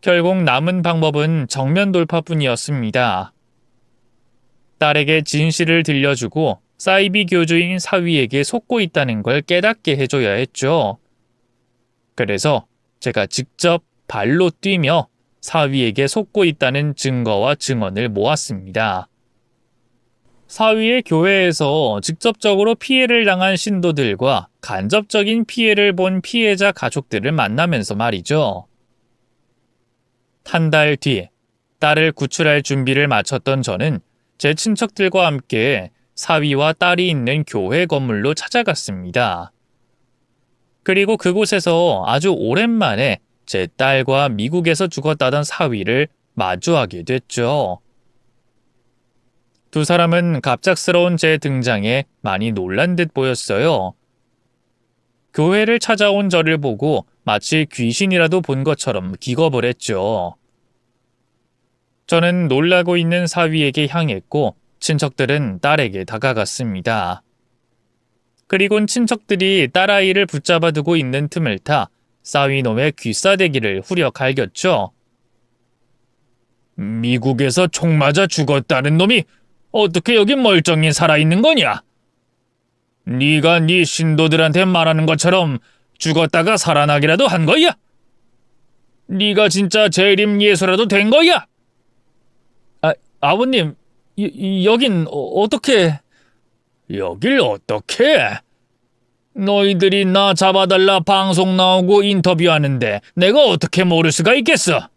결국 남은 방법은 정면 돌파뿐이었습니다. 딸에게 진실을 들려주고 사이비 교주인 사위에게 속고 있다는 걸 깨닫게 해줘야 했죠. 그래서 제가 직접 발로 뛰며 사위에게 속고 있다는 증거와 증언을 모았습니다. 사위의 교회에서 직접적으로 피해를 당한 신도들과 간접적인 피해를 본 피해자 가족들을 만나면서 말이죠. 한 달 뒤 딸을 구출할 준비를 마쳤던 저는 제 친척들과 함께 사위와 딸이 있는 교회 건물로 찾아갔습니다. 그리고 그곳에서 아주 오랜만에 제 딸과 미국에서 죽었다던 사위를 마주하게 됐죠. 두 사람은 갑작스러운 제 등장에 많이 놀란 듯 보였어요. 교회를 찾아온 저를 보고 마치 귀신이라도 본 것처럼 기겁을 했죠. 저는 놀라고 있는 사위에게 향했고 친척들은 딸에게 다가갔습니다. 그리곤 친척들이 딸아이를 붙잡아 두고 있는 틈을 타 사위놈의 귀싸대기를 후려 갈겼죠. 미국에서 총 맞아 죽었다는 놈이 어떻게 여기 멀쩡히 살아있는 거냐? 네가 네 신도들한테 말하는 것처럼 죽었다가 살아나기라도 한 거야? 네가 진짜 재림 예수라도 된 거야? 아버님, 여긴 어떻게... 여길 어떻게? 너희들이 나 잡아달라 방송 나오고 인터뷰하는데 내가 어떻게 모를 수가 있겠어?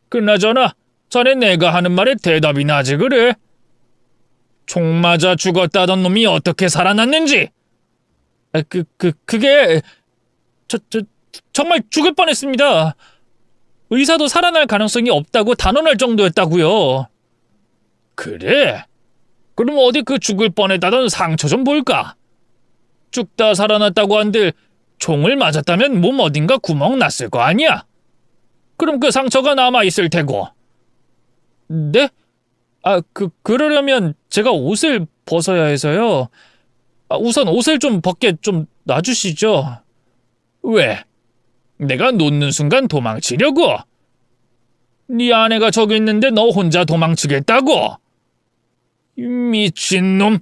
그나저나 전에 내가 하는 말에 대답이나 하지 그래? 총 맞아 죽었다던 놈이 어떻게 살아났는지? 그게... 정말 죽을 뻔했습니다. 의사도 살아날 가능성이 없다고 단언할 정도였다고요. 그래? 그럼 어디 그 죽을 뻔했다던 상처 좀 볼까? 죽다 살아났다고 한들 총을 맞았다면 몸 어딘가 구멍 났을 거 아니야? 그럼 그 상처가 남아있을 테고. 네? 그러려면 제가 옷을 벗어야 해서요. 우선 옷을 좀 벗게 좀 놔주시죠. 왜? 내가 놓는 순간 도망치려고? 네 아내가 저기 있는데 너 혼자 도망치겠다고? 미친놈!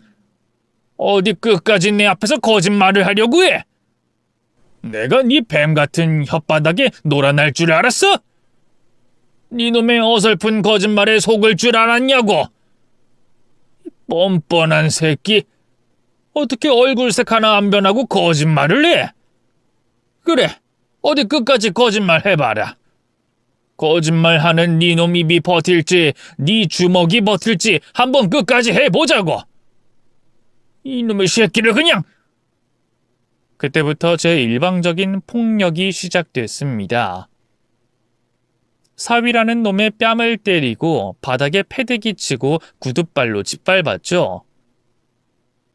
어디 끝까지 내 앞에서 거짓말을 하려고 해? 내가 네 뱀 같은 혓바닥에 놀아날 줄 알았어? 네 놈의 어설픈 거짓말에 속을 줄 알았냐고? 뻔뻔한 새끼! 어떻게 얼굴색 하나 안 변하고 거짓말을 해? 그래, 어디 끝까지 거짓말 해봐라. 거짓말하는 네 놈 입이 버틸지 네 주먹이 버틸지 한번 끝까지 해보자고. 이놈의 새끼를 그냥... 그때부터 제 일방적인 폭력이 시작됐습니다. 사위라는 놈의 뺨을 때리고 바닥에 패대기 치고 구둣발로 짓밟았죠.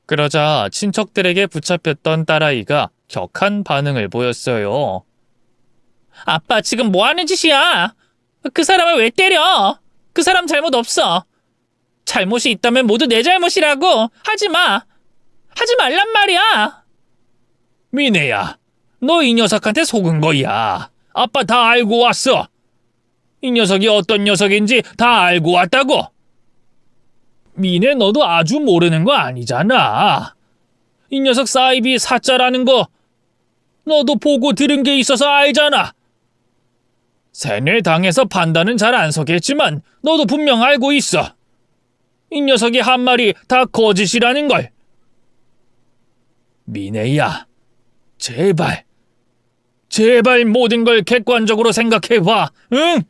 그러자 친척들에게 붙잡혔던 딸아이가 격한 반응을 보였어요. 아빠 지금 뭐 하는 짓이야? 그 사람을 왜 때려? 그 사람 잘못 없어. 잘못이 있다면 모두 내 잘못이라고. 하지 마. 하지 말란 말이야. 미네야, 너 이 녀석한테 속은 거야. 아빠 다 알고 왔어. 이 녀석이 어떤 녀석인지 다 알고 왔다고. 미네, 너도 아주 모르는 거 아니잖아. 이 녀석 사이비 사자라는 거 너도 보고 들은 게 있어서 알잖아. 세뇌당해서 판단은 잘 안 서겠지만 너도 분명 알고 있어. 이 녀석이 한 말이 다 거짓이라는 걸. 미네야, 제발 모든 걸 객관적으로 생각해봐, 응?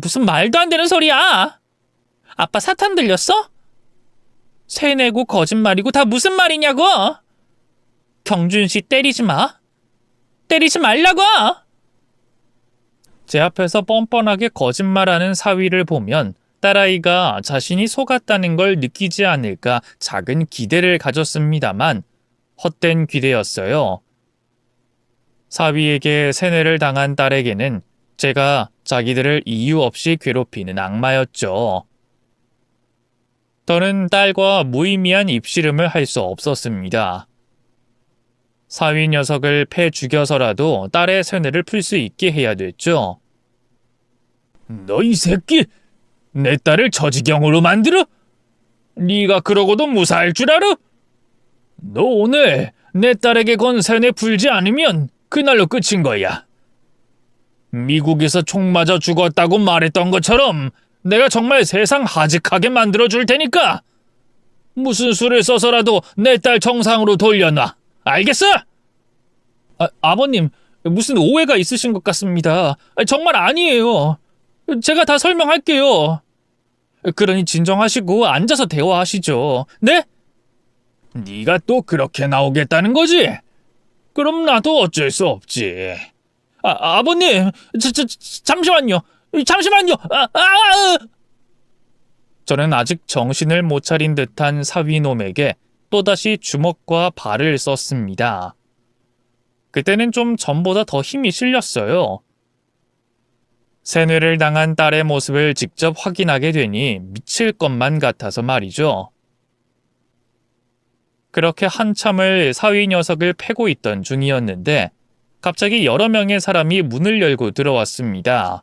무슨 말도 안 되는 소리야. 아빠 사탄 들렸어? 세뇌고 거짓말이고 다 무슨 말이냐고. 경준씨 때리지 마. 때리지 말라고. 제 앞에서 뻔뻔하게 거짓말하는 사위를 보면 딸아이가 자신이 속았다는 걸 느끼지 않을까 작은 기대를 가졌습니다만 헛된 기대였어요. 사위에게 세뇌를 당한 딸에게는 제가 자기들을 이유 없이 괴롭히는 악마였죠. 저는 딸과 무의미한 입씨름을 할 수 없었습니다. 사위 녀석을 패 죽여서라도 딸의 세뇌를 풀 수 있게 해야 됐죠. 너 이 새끼! 내 딸을 저지경으로 만들어? 네가 그러고도 무사할 줄 알아? 너 오늘 내 딸에게 건 세뇌 풀지 않으면 그날로 끝인 거야. 미국에서 총 맞아 죽었다고 말했던 것처럼 내가 정말 세상 하직하게 만들어 줄 테니까 무슨 수를 써서라도 내 딸 정상으로 돌려놔. 알겠어? 아버님, 무슨 오해가 있으신 것 같습니다. 정말 아니에요. 제가 다 설명할게요. 그러니 진정하시고 앉아서 대화하시죠. 네? 네가 또 그렇게 나오겠다는 거지? 그럼 나도 어쩔 수 없지. 아버님, 잠시만요. 잠시만요. 저는 아직 정신을 못 차린 듯한 사위놈에게 또다시 주먹과 발을 썼습니다. 그때는 좀 전보다 더 힘이 실렸어요. 세뇌를 당한 딸의 모습을 직접 확인하게 되니 미칠 것만 같아서 말이죠. 그렇게 한참을 사위 녀석을 패고 있던 중이었는데 갑자기 여러 명의 사람이 문을 열고 들어왔습니다.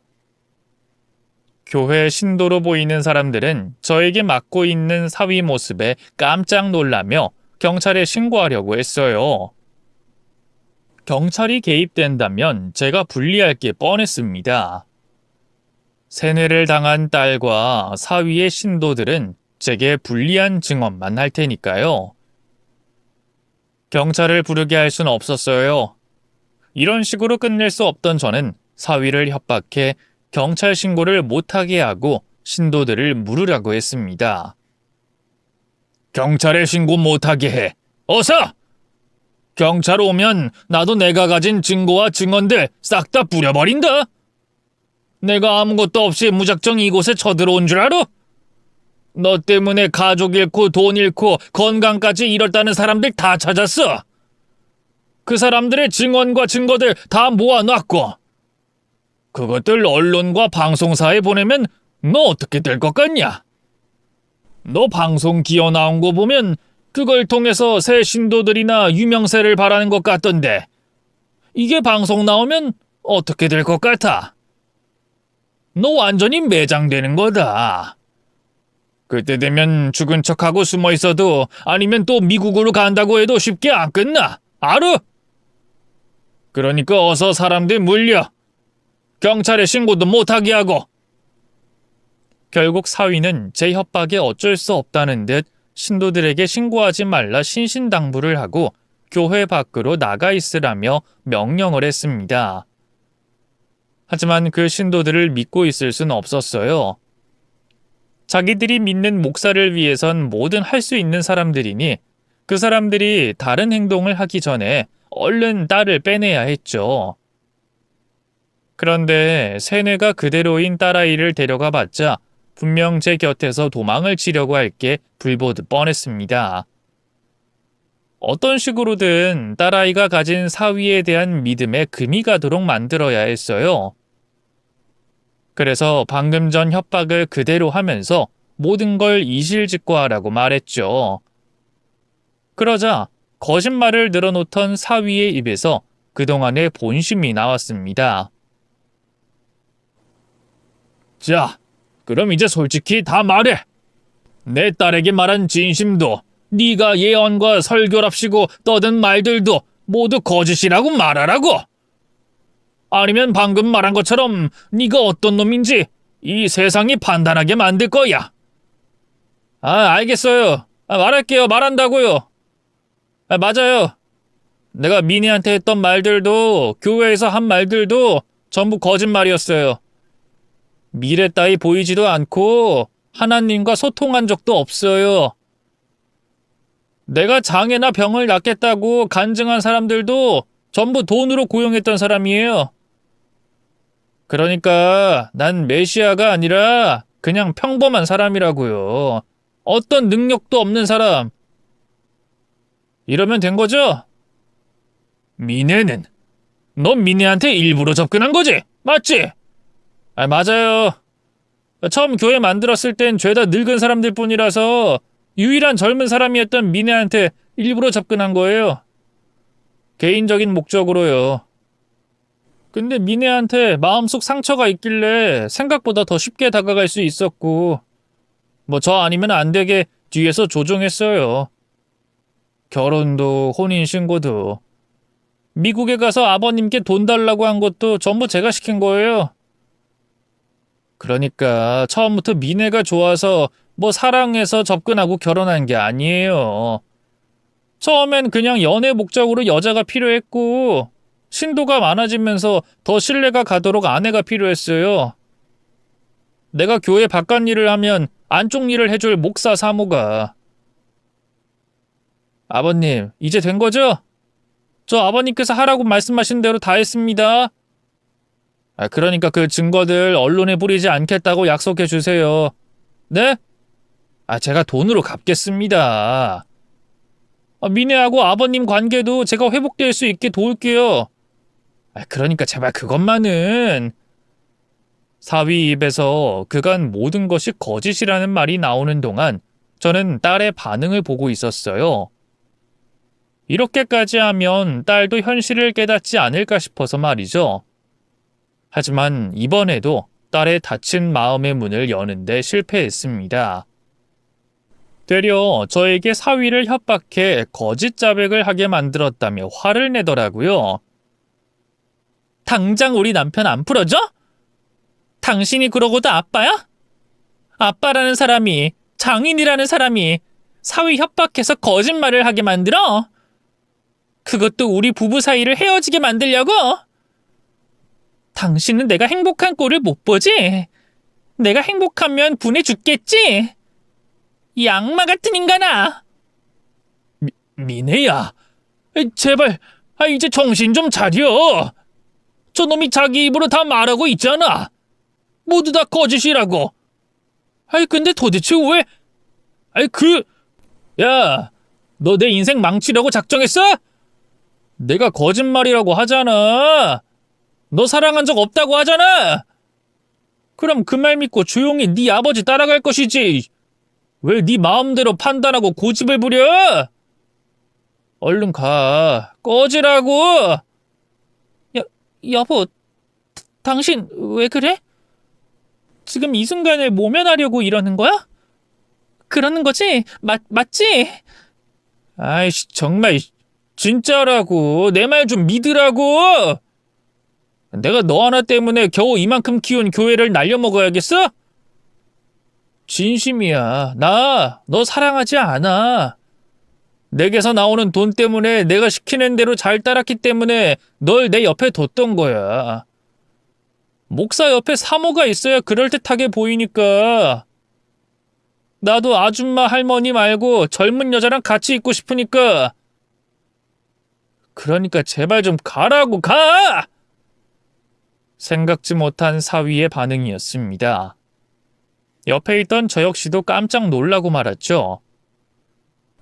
교회 신도로 보이는 사람들은 저에게 맡고 있는 사위 모습에 깜짝 놀라며 경찰에 신고하려고 했어요. 경찰이 개입된다면 제가 불리할 게 뻔했습니다. 세뇌를 당한 딸과 사위의 신도들은 제게 불리한 증언만 할 테니까요. 경찰을 부르게 할 순 없었어요. 이런 식으로 끝낼 수 없던 저는 사위를 협박해 경찰 신고를 못하게 하고 신도들을 물으라고 했습니다. 경찰에 신고 못하게 해. 어서! 경찰 오면 나도 내가 가진 증거와 증언들 싹 다 뿌려버린다. 내가 아무것도 없이 무작정 이곳에 쳐들어온 줄 알아? 너 때문에 가족 잃고 돈 잃고 건강까지 잃었다는 사람들 다 찾았어. 그 사람들의 증언과 증거들 다 모아놨고 그것들 언론과 방송사에 보내면 너 어떻게 될 것 같냐? 너 방송 기어 나온 거 보면 그걸 통해서 새 신도들이나 유명세를 바라는 것 같던데 이게 방송 나오면 어떻게 될 것 같아? 너 완전히 매장되는 거다. 그때 되면 죽은 척하고 숨어 있어도 아니면 또 미국으로 간다고 해도 쉽게 안 끝나. 알아? 그러니까 어서 사람들 물려. 경찰에 신고도 못하게 하고. 결국 사위는 제 협박에 어쩔 수 없다는 듯 신도들에게 신고하지 말라 신신당부를 하고 교회 밖으로 나가 있으라며 명령을 했습니다. 하지만 그 신도들을 믿고 있을 순 없었어요. 자기들이 믿는 목사를 위해선 뭐든 할 수 있는 사람들이니 그 사람들이 다른 행동을 하기 전에 얼른 딸을 빼내야 했죠. 그런데 세뇌가 그대로인 딸아이를 데려가 봤자 분명 제 곁에서 도망을 치려고 할 게 불보듯 뻔했습니다. 어떤 식으로든 딸아이가 가진 사위에 대한 믿음에 금이 가도록 만들어야 했어요. 그래서 방금 전 협박을 그대로 하면서 모든 걸 이실직고하라고 말했죠. 그러자 거짓말을 늘어놓던 사위의 입에서 그동안의 본심이 나왔습니다. 자, 그럼 이제 솔직히 다 말해. 내 딸에게 말한 진심도 네가 예언과 설교랍시고 떠든 말들도 모두 거짓이라고 말하라고. 아니면 방금 말한 것처럼 네가 어떤 놈인지 이 세상이 판단하게 만들 거야. 알겠어요. 말할게요. 말한다고요. 맞아요. 내가 미니한테 했던 말들도 교회에서 한 말들도 전부 거짓말이었어요. 미래 따위 보이지도 않고 하나님과 소통한 적도 없어요. 내가 장애나 병을 낫겠다고 간증한 사람들도 전부 돈으로 고용했던 사람이에요. 그러니까 난 메시아가 아니라 그냥 평범한 사람이라고요. 어떤 능력도 없는 사람. 이러면 된 거죠? 미네는 너 미네한테 일부러 접근한 거지? 맞지? 맞아요. 처음 교회 만들었을 땐 죄다 늙은 사람들 뿐이라서 유일한 젊은 사람이었던 미네한테 일부러 접근한 거예요. 개인적인 목적으로요. 근데 미네한테 마음속 상처가 있길래 생각보다 더 쉽게 다가갈 수 있었고 뭐 저 아니면 안 되게 뒤에서 조종했어요. 결혼도 혼인신고도. 미국에 가서 아버님께 돈 달라고 한 것도 전부 제가 시킨 거예요. 그러니까 처음부터 미네가 좋아서 뭐 사랑해서 접근하고 결혼한 게 아니에요. 처음엔 그냥 연애 목적으로 여자가 필요했고 신도가 많아지면서 더 신뢰가 가도록 아내가 필요했어요. 내가 교회 바깥 일을 하면 안쪽 일을 해줄 목사 사모가. 아버님, 이제 된 거죠? 저 아버님께서 하라고 말씀하신 대로 다 했습니다. 그러니까 그 증거들 언론에 뿌리지 않겠다고 약속해 주세요. 네? 제가 돈으로 갚겠습니다. 미네하고 아버님 관계도 제가 회복될 수 있게 도울게요. 그러니까 제발 그것만은. 사위 입에서 그간 모든 것이 거짓이라는 말이 나오는 동안 저는 딸의 반응을 보고 있었어요. 이렇게까지 하면 딸도 현실을 깨닫지 않을까 싶어서 말이죠. 하지만 이번에도 딸의 닫힌 마음의 문을 여는데 실패했습니다. 되려 저에게 사위를 협박해 거짓 자백을 하게 만들었다며 화를 내더라고요. 당장 우리 남편 안 풀어줘? 당신이 그러고도 아빠야? 아빠라는 사람이, 장인이라는 사람이 사위 협박해서 거짓말을 하게 만들어? 그것도 우리 부부 사이를 헤어지게 만들려고? 당신은 내가 행복한 꼴을 못 보지? 내가 행복하면 분해 죽겠지? 이 악마 같은 인간아! 미네야, 제발, 이제 정신 좀 차려. 저놈이 자기 입으로 다 말하고 있잖아. 모두 다 거짓이라고. 근데 도대체 왜? 야, 너 내 인생 망치려고 작정했어? 내가 거짓말이라고 하잖아. 너 사랑한 적 없다고 하잖아. 그럼 그 말 믿고 조용히 네 아버지 따라갈 것이지. 왜 네 마음대로 판단하고 고집을 부려? 얼른 가. 꺼지라고. 여보, 당신 왜 그래? 지금 이 순간을 모면하려고 이러는 거야? 그러는 거지? 맞지? 아이씨, 정말 진짜라고. 내 말 좀 믿으라고. 내가 너 하나 때문에 겨우 이만큼 키운 교회를 날려먹어야겠어? 진심이야. 나 너 사랑하지 않아. 내게서 나오는 돈 때문에 내가 시키는 대로 잘 따랐기 때문에 널 내 옆에 뒀던 거야. 목사 옆에 사모가 있어야 그럴듯하게 보이니까. 나도 아줌마 할머니 말고 젊은 여자랑 같이 있고 싶으니까. 그러니까 제발 좀 가라고, 가! 생각지 못한 사위의 반응이었습니다. 옆에 있던 저 역시도 깜짝 놀라고 말았죠.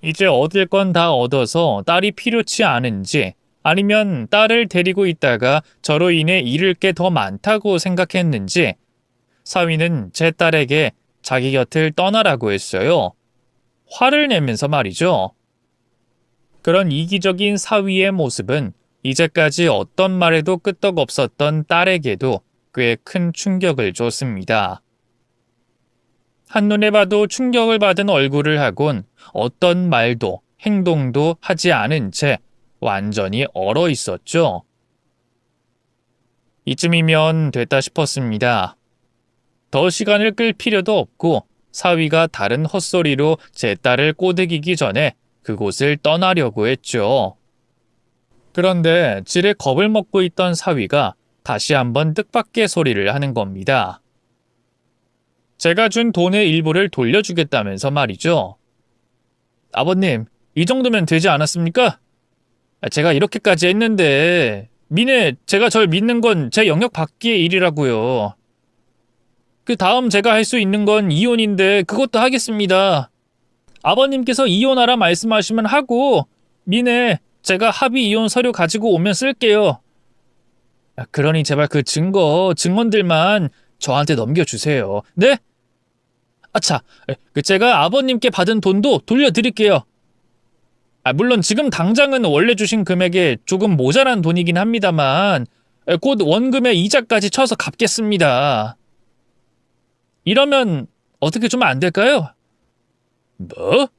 이제 얻을 건 다 얻어서 딸이 필요치 않은지 아니면 딸을 데리고 있다가 저로 인해 잃을 게 더 많다고 생각했는지 사위는 제 딸에게 자기 곁을 떠나라고 했어요. 화를 내면서 말이죠. 그런 이기적인 사위의 모습은 이제까지 어떤 말에도 끄떡없었던 딸에게도 꽤 큰 충격을 줬습니다. 한눈에 봐도 충격을 받은 얼굴을 하곤 어떤 말도 행동도 하지 않은 채 완전히 얼어 있었죠. 이쯤이면 됐다 싶었습니다. 더 시간을 끌 필요도 없고 사위가 다른 헛소리로 제 딸을 꼬드기기 전에 그곳을 떠나려고 했죠. 그런데 지레 겁을 먹고 있던 사위가 다시 한번 뜻밖의 소리를 하는 겁니다. 제가 준 돈의 일부를 돌려주겠다면서 말이죠. 아버님, 이 정도면 되지 않았습니까? 제가 이렇게까지 했는데 미네, 제가 절 믿는 건 제 영역 밖의 일이라고요. 그 다음 제가 할 수 있는 건 이혼인데 그것도 하겠습니다. 아버님께서 이혼하라 말씀하시면 하고 미네, 제가 합의 이혼 서류 가지고 오면 쓸게요. 그러니 제발 그 증언들만 저한테 넘겨주세요. 네? 아차, 제가 아버님께 받은 돈도 돌려드릴게요. 물론 지금 당장은 원래 주신 금액에 조금 모자란 돈이긴 합니다만 곧 원금의 이자까지 쳐서 갚겠습니다. 이러면 어떻게 좀 안 될까요? 뭐?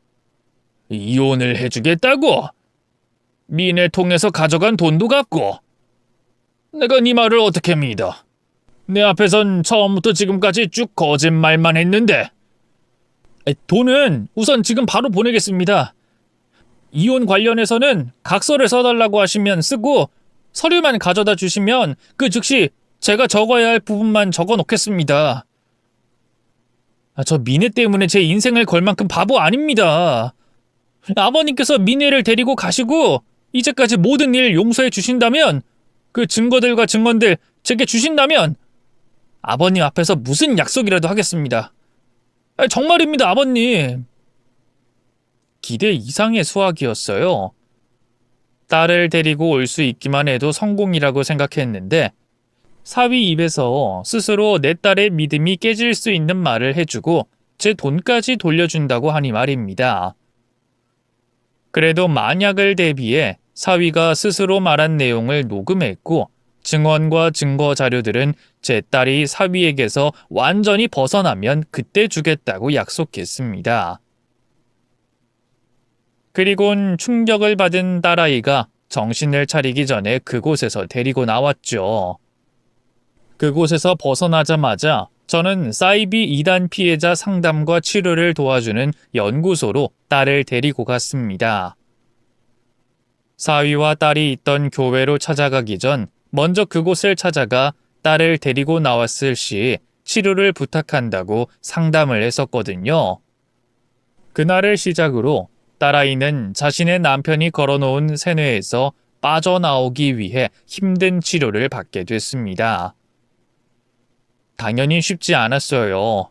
이혼을 해주겠다고? 미인을 통해서 가져간 돈도 갚고. 내가 네 말을 어떻게 믿어? 내 앞에선 처음부터 지금까지 쭉 거짓말만 했는데. 돈은 우선 지금 바로 보내겠습니다. 이혼 관련해서는 각서를 써달라고 하시면 쓰고 서류만 가져다 주시면 그 즉시 제가 적어야 할 부분만 적어 놓겠습니다. 저 미네 때문에 제 인생을 걸 만큼 바보 아닙니다. 아버님께서 미네를 데리고 가시고 이제까지 모든 일 용서해 주신다면, 그 증거들과 증언들 제게 주신다면 아버님 앞에서 무슨 약속이라도 하겠습니다. 정말입니다, 아버님. 기대 이상의 수확이었어요. 딸을 데리고 올 수 있기만 해도 성공이라고 생각했는데 사위 입에서 스스로 내 딸의 믿음이 깨질 수 있는 말을 해주고 제 돈까지 돌려준다고 하니 말입니다. 그래도 만약을 대비해 사위가 스스로 말한 내용을 녹음했고 증언과 증거 자료들은 제 딸이 사위에게서 완전히 벗어나면 그때 주겠다고 약속했습니다. 그리곤 충격을 받은 딸아이가 정신을 차리기 전에 그곳에서 데리고 나왔죠. 그곳에서 벗어나자마자 저는 사이비 이단 피해자 상담과 치료를 도와주는 연구소로 딸을 데리고 갔습니다. 사위와 딸이 있던 교회로 찾아가기 전 먼저 그곳을 찾아가 딸을 데리고 나왔을 시 치료를 부탁한다고 상담을 했었거든요. 그날을 시작으로 딸아이는 자신의 남편이 걸어놓은 세뇌에서 빠져나오기 위해 힘든 치료를 받게 됐습니다. 당연히 쉽지 않았어요.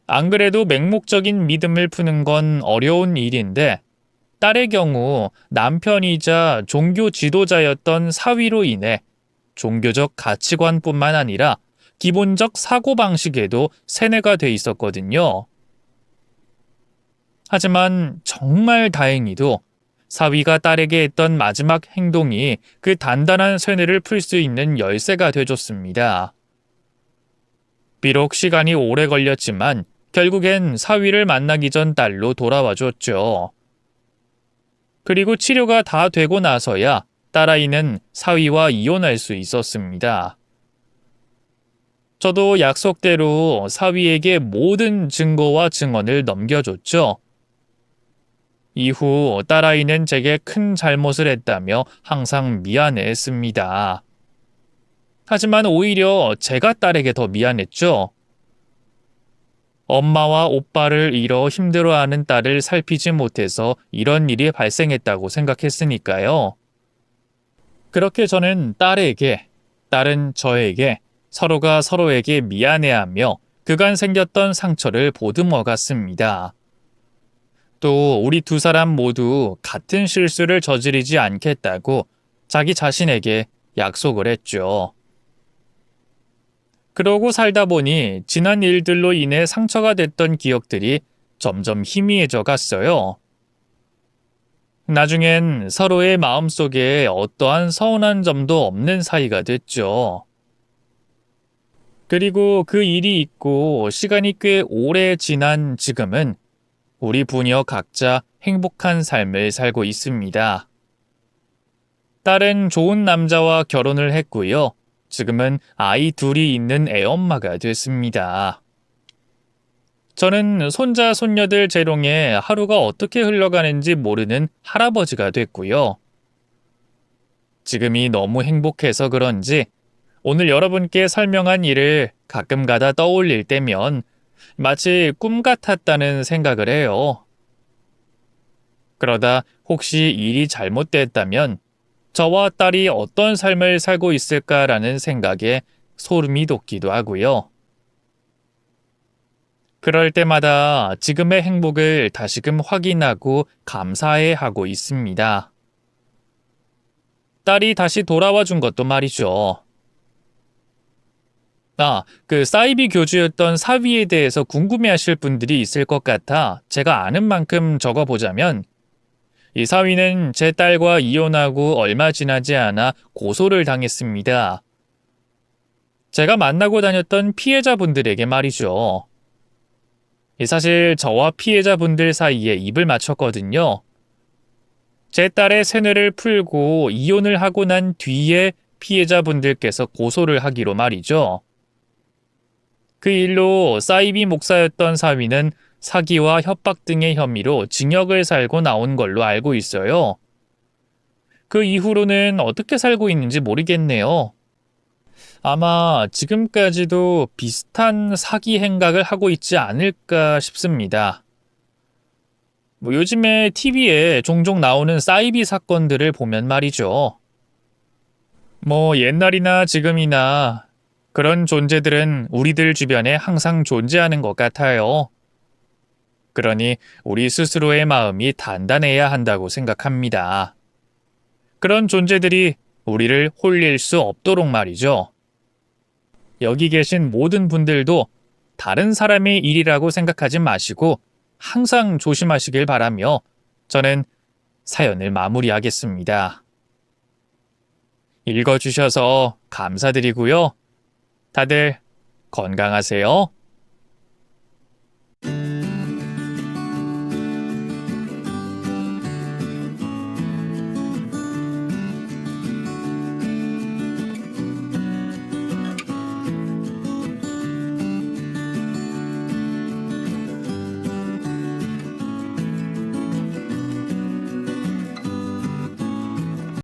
안 그래도 맹목적인 믿음을 푸는 건 어려운 일인데 딸의 경우 남편이자 종교 지도자였던 사위로 인해 종교적 가치관뿐만 아니라 기본적 사고방식에도 세뇌가 돼 있었거든요. 하지만 정말 다행히도 사위가 딸에게 했던 마지막 행동이 그 단단한 세뇌를 풀 수 있는 열쇠가 되줬습니다. 비록 시간이 오래 걸렸지만 결국엔 사위를 만나기 전 딸로 돌아와 줬죠. 그리고 치료가 다 되고 나서야 딸아이는 사위와 이혼할 수 있었습니다. 저도 약속대로 사위에게 모든 증거와 증언을 넘겨줬죠. 이후 딸아이는 제게 큰 잘못을 했다며 항상 미안해했습니다. 하지만 오히려 제가 딸에게 더 미안했죠. 엄마와 오빠를 잃어 힘들어하는 딸을 살피지 못해서 이런 일이 발생했다고 생각했으니까요. 그렇게 저는 딸에게, 딸은 저에게, 서로가 서로에게 미안해하며 그간 생겼던 상처를 보듬어 갔습니다. 또 우리 두 사람 모두 같은 실수를 저지르지 않겠다고 자기 자신에게 약속을 했죠. 그러고 살다 보니 지난 일들로 인해 상처가 됐던 기억들이 점점 희미해져 갔어요. 나중엔 서로의 마음속에 어떠한 서운한 점도 없는 사이가 됐죠. 그리고 그 일이 있고 시간이 꽤 오래 지난 지금은 우리 부녀 각자 행복한 삶을 살고 있습니다. 딸은 좋은 남자와 결혼을 했고요. 지금은 아이 둘이 있는 애엄마가 됐습니다. 저는 손자, 손녀들 재롱에 하루가 어떻게 흘러가는지 모르는 할아버지가 됐고요. 지금이 너무 행복해서 그런지 오늘 여러분께 설명한 일을 가끔가다 떠올릴 때면 마치 꿈 같았다는 생각을 해요. 그러다 혹시 일이 잘못됐다면 저와 딸이 어떤 삶을 살고 있을까라는 생각에 소름이 돋기도 하고요. 그럴 때마다 지금의 행복을 다시금 확인하고 감사해하고 있습니다. 딸이 다시 돌아와 준 것도 말이죠. 그 사이비 교주였던 사위에 대해서 궁금해하실 분들이 있을 것 같아 제가 아는 만큼 적어보자면 이 사위는 제 딸과 이혼하고 얼마 지나지 않아 고소를 당했습니다. 제가 만나고 다녔던 피해자분들에게 말이죠. 사실 저와 피해자분들 사이에 입을 맞췄거든요. 제 딸의 세뇌를 풀고 이혼을 하고 난 뒤에 피해자분들께서 고소를 하기로 말이죠. 그 일로 사이비 목사였던 사위는 사기와 협박 등의 혐의로 징역을 살고 나온 걸로 알고 있어요. 그 이후로는 어떻게 살고 있는지 모르겠네요. 아마 지금까지도 비슷한 사기 행각을 하고 있지 않을까 싶습니다. 요즘에 TV에 종종 나오는 사이비 사건들을 보면 말이죠. 옛날이나 지금이나 그런 존재들은 우리들 주변에 항상 존재하는 것 같아요. 그러니 우리 스스로의 마음이 단단해야 한다고 생각합니다. 그런 존재들이 우리를 홀릴 수 없도록 말이죠. 여기 계신 모든 분들도 다른 사람의 일이라고 생각하지 마시고 항상 조심하시길 바라며 저는 사연을 마무리하겠습니다. 읽어주셔서 감사드리고요. 다들 건강하세요.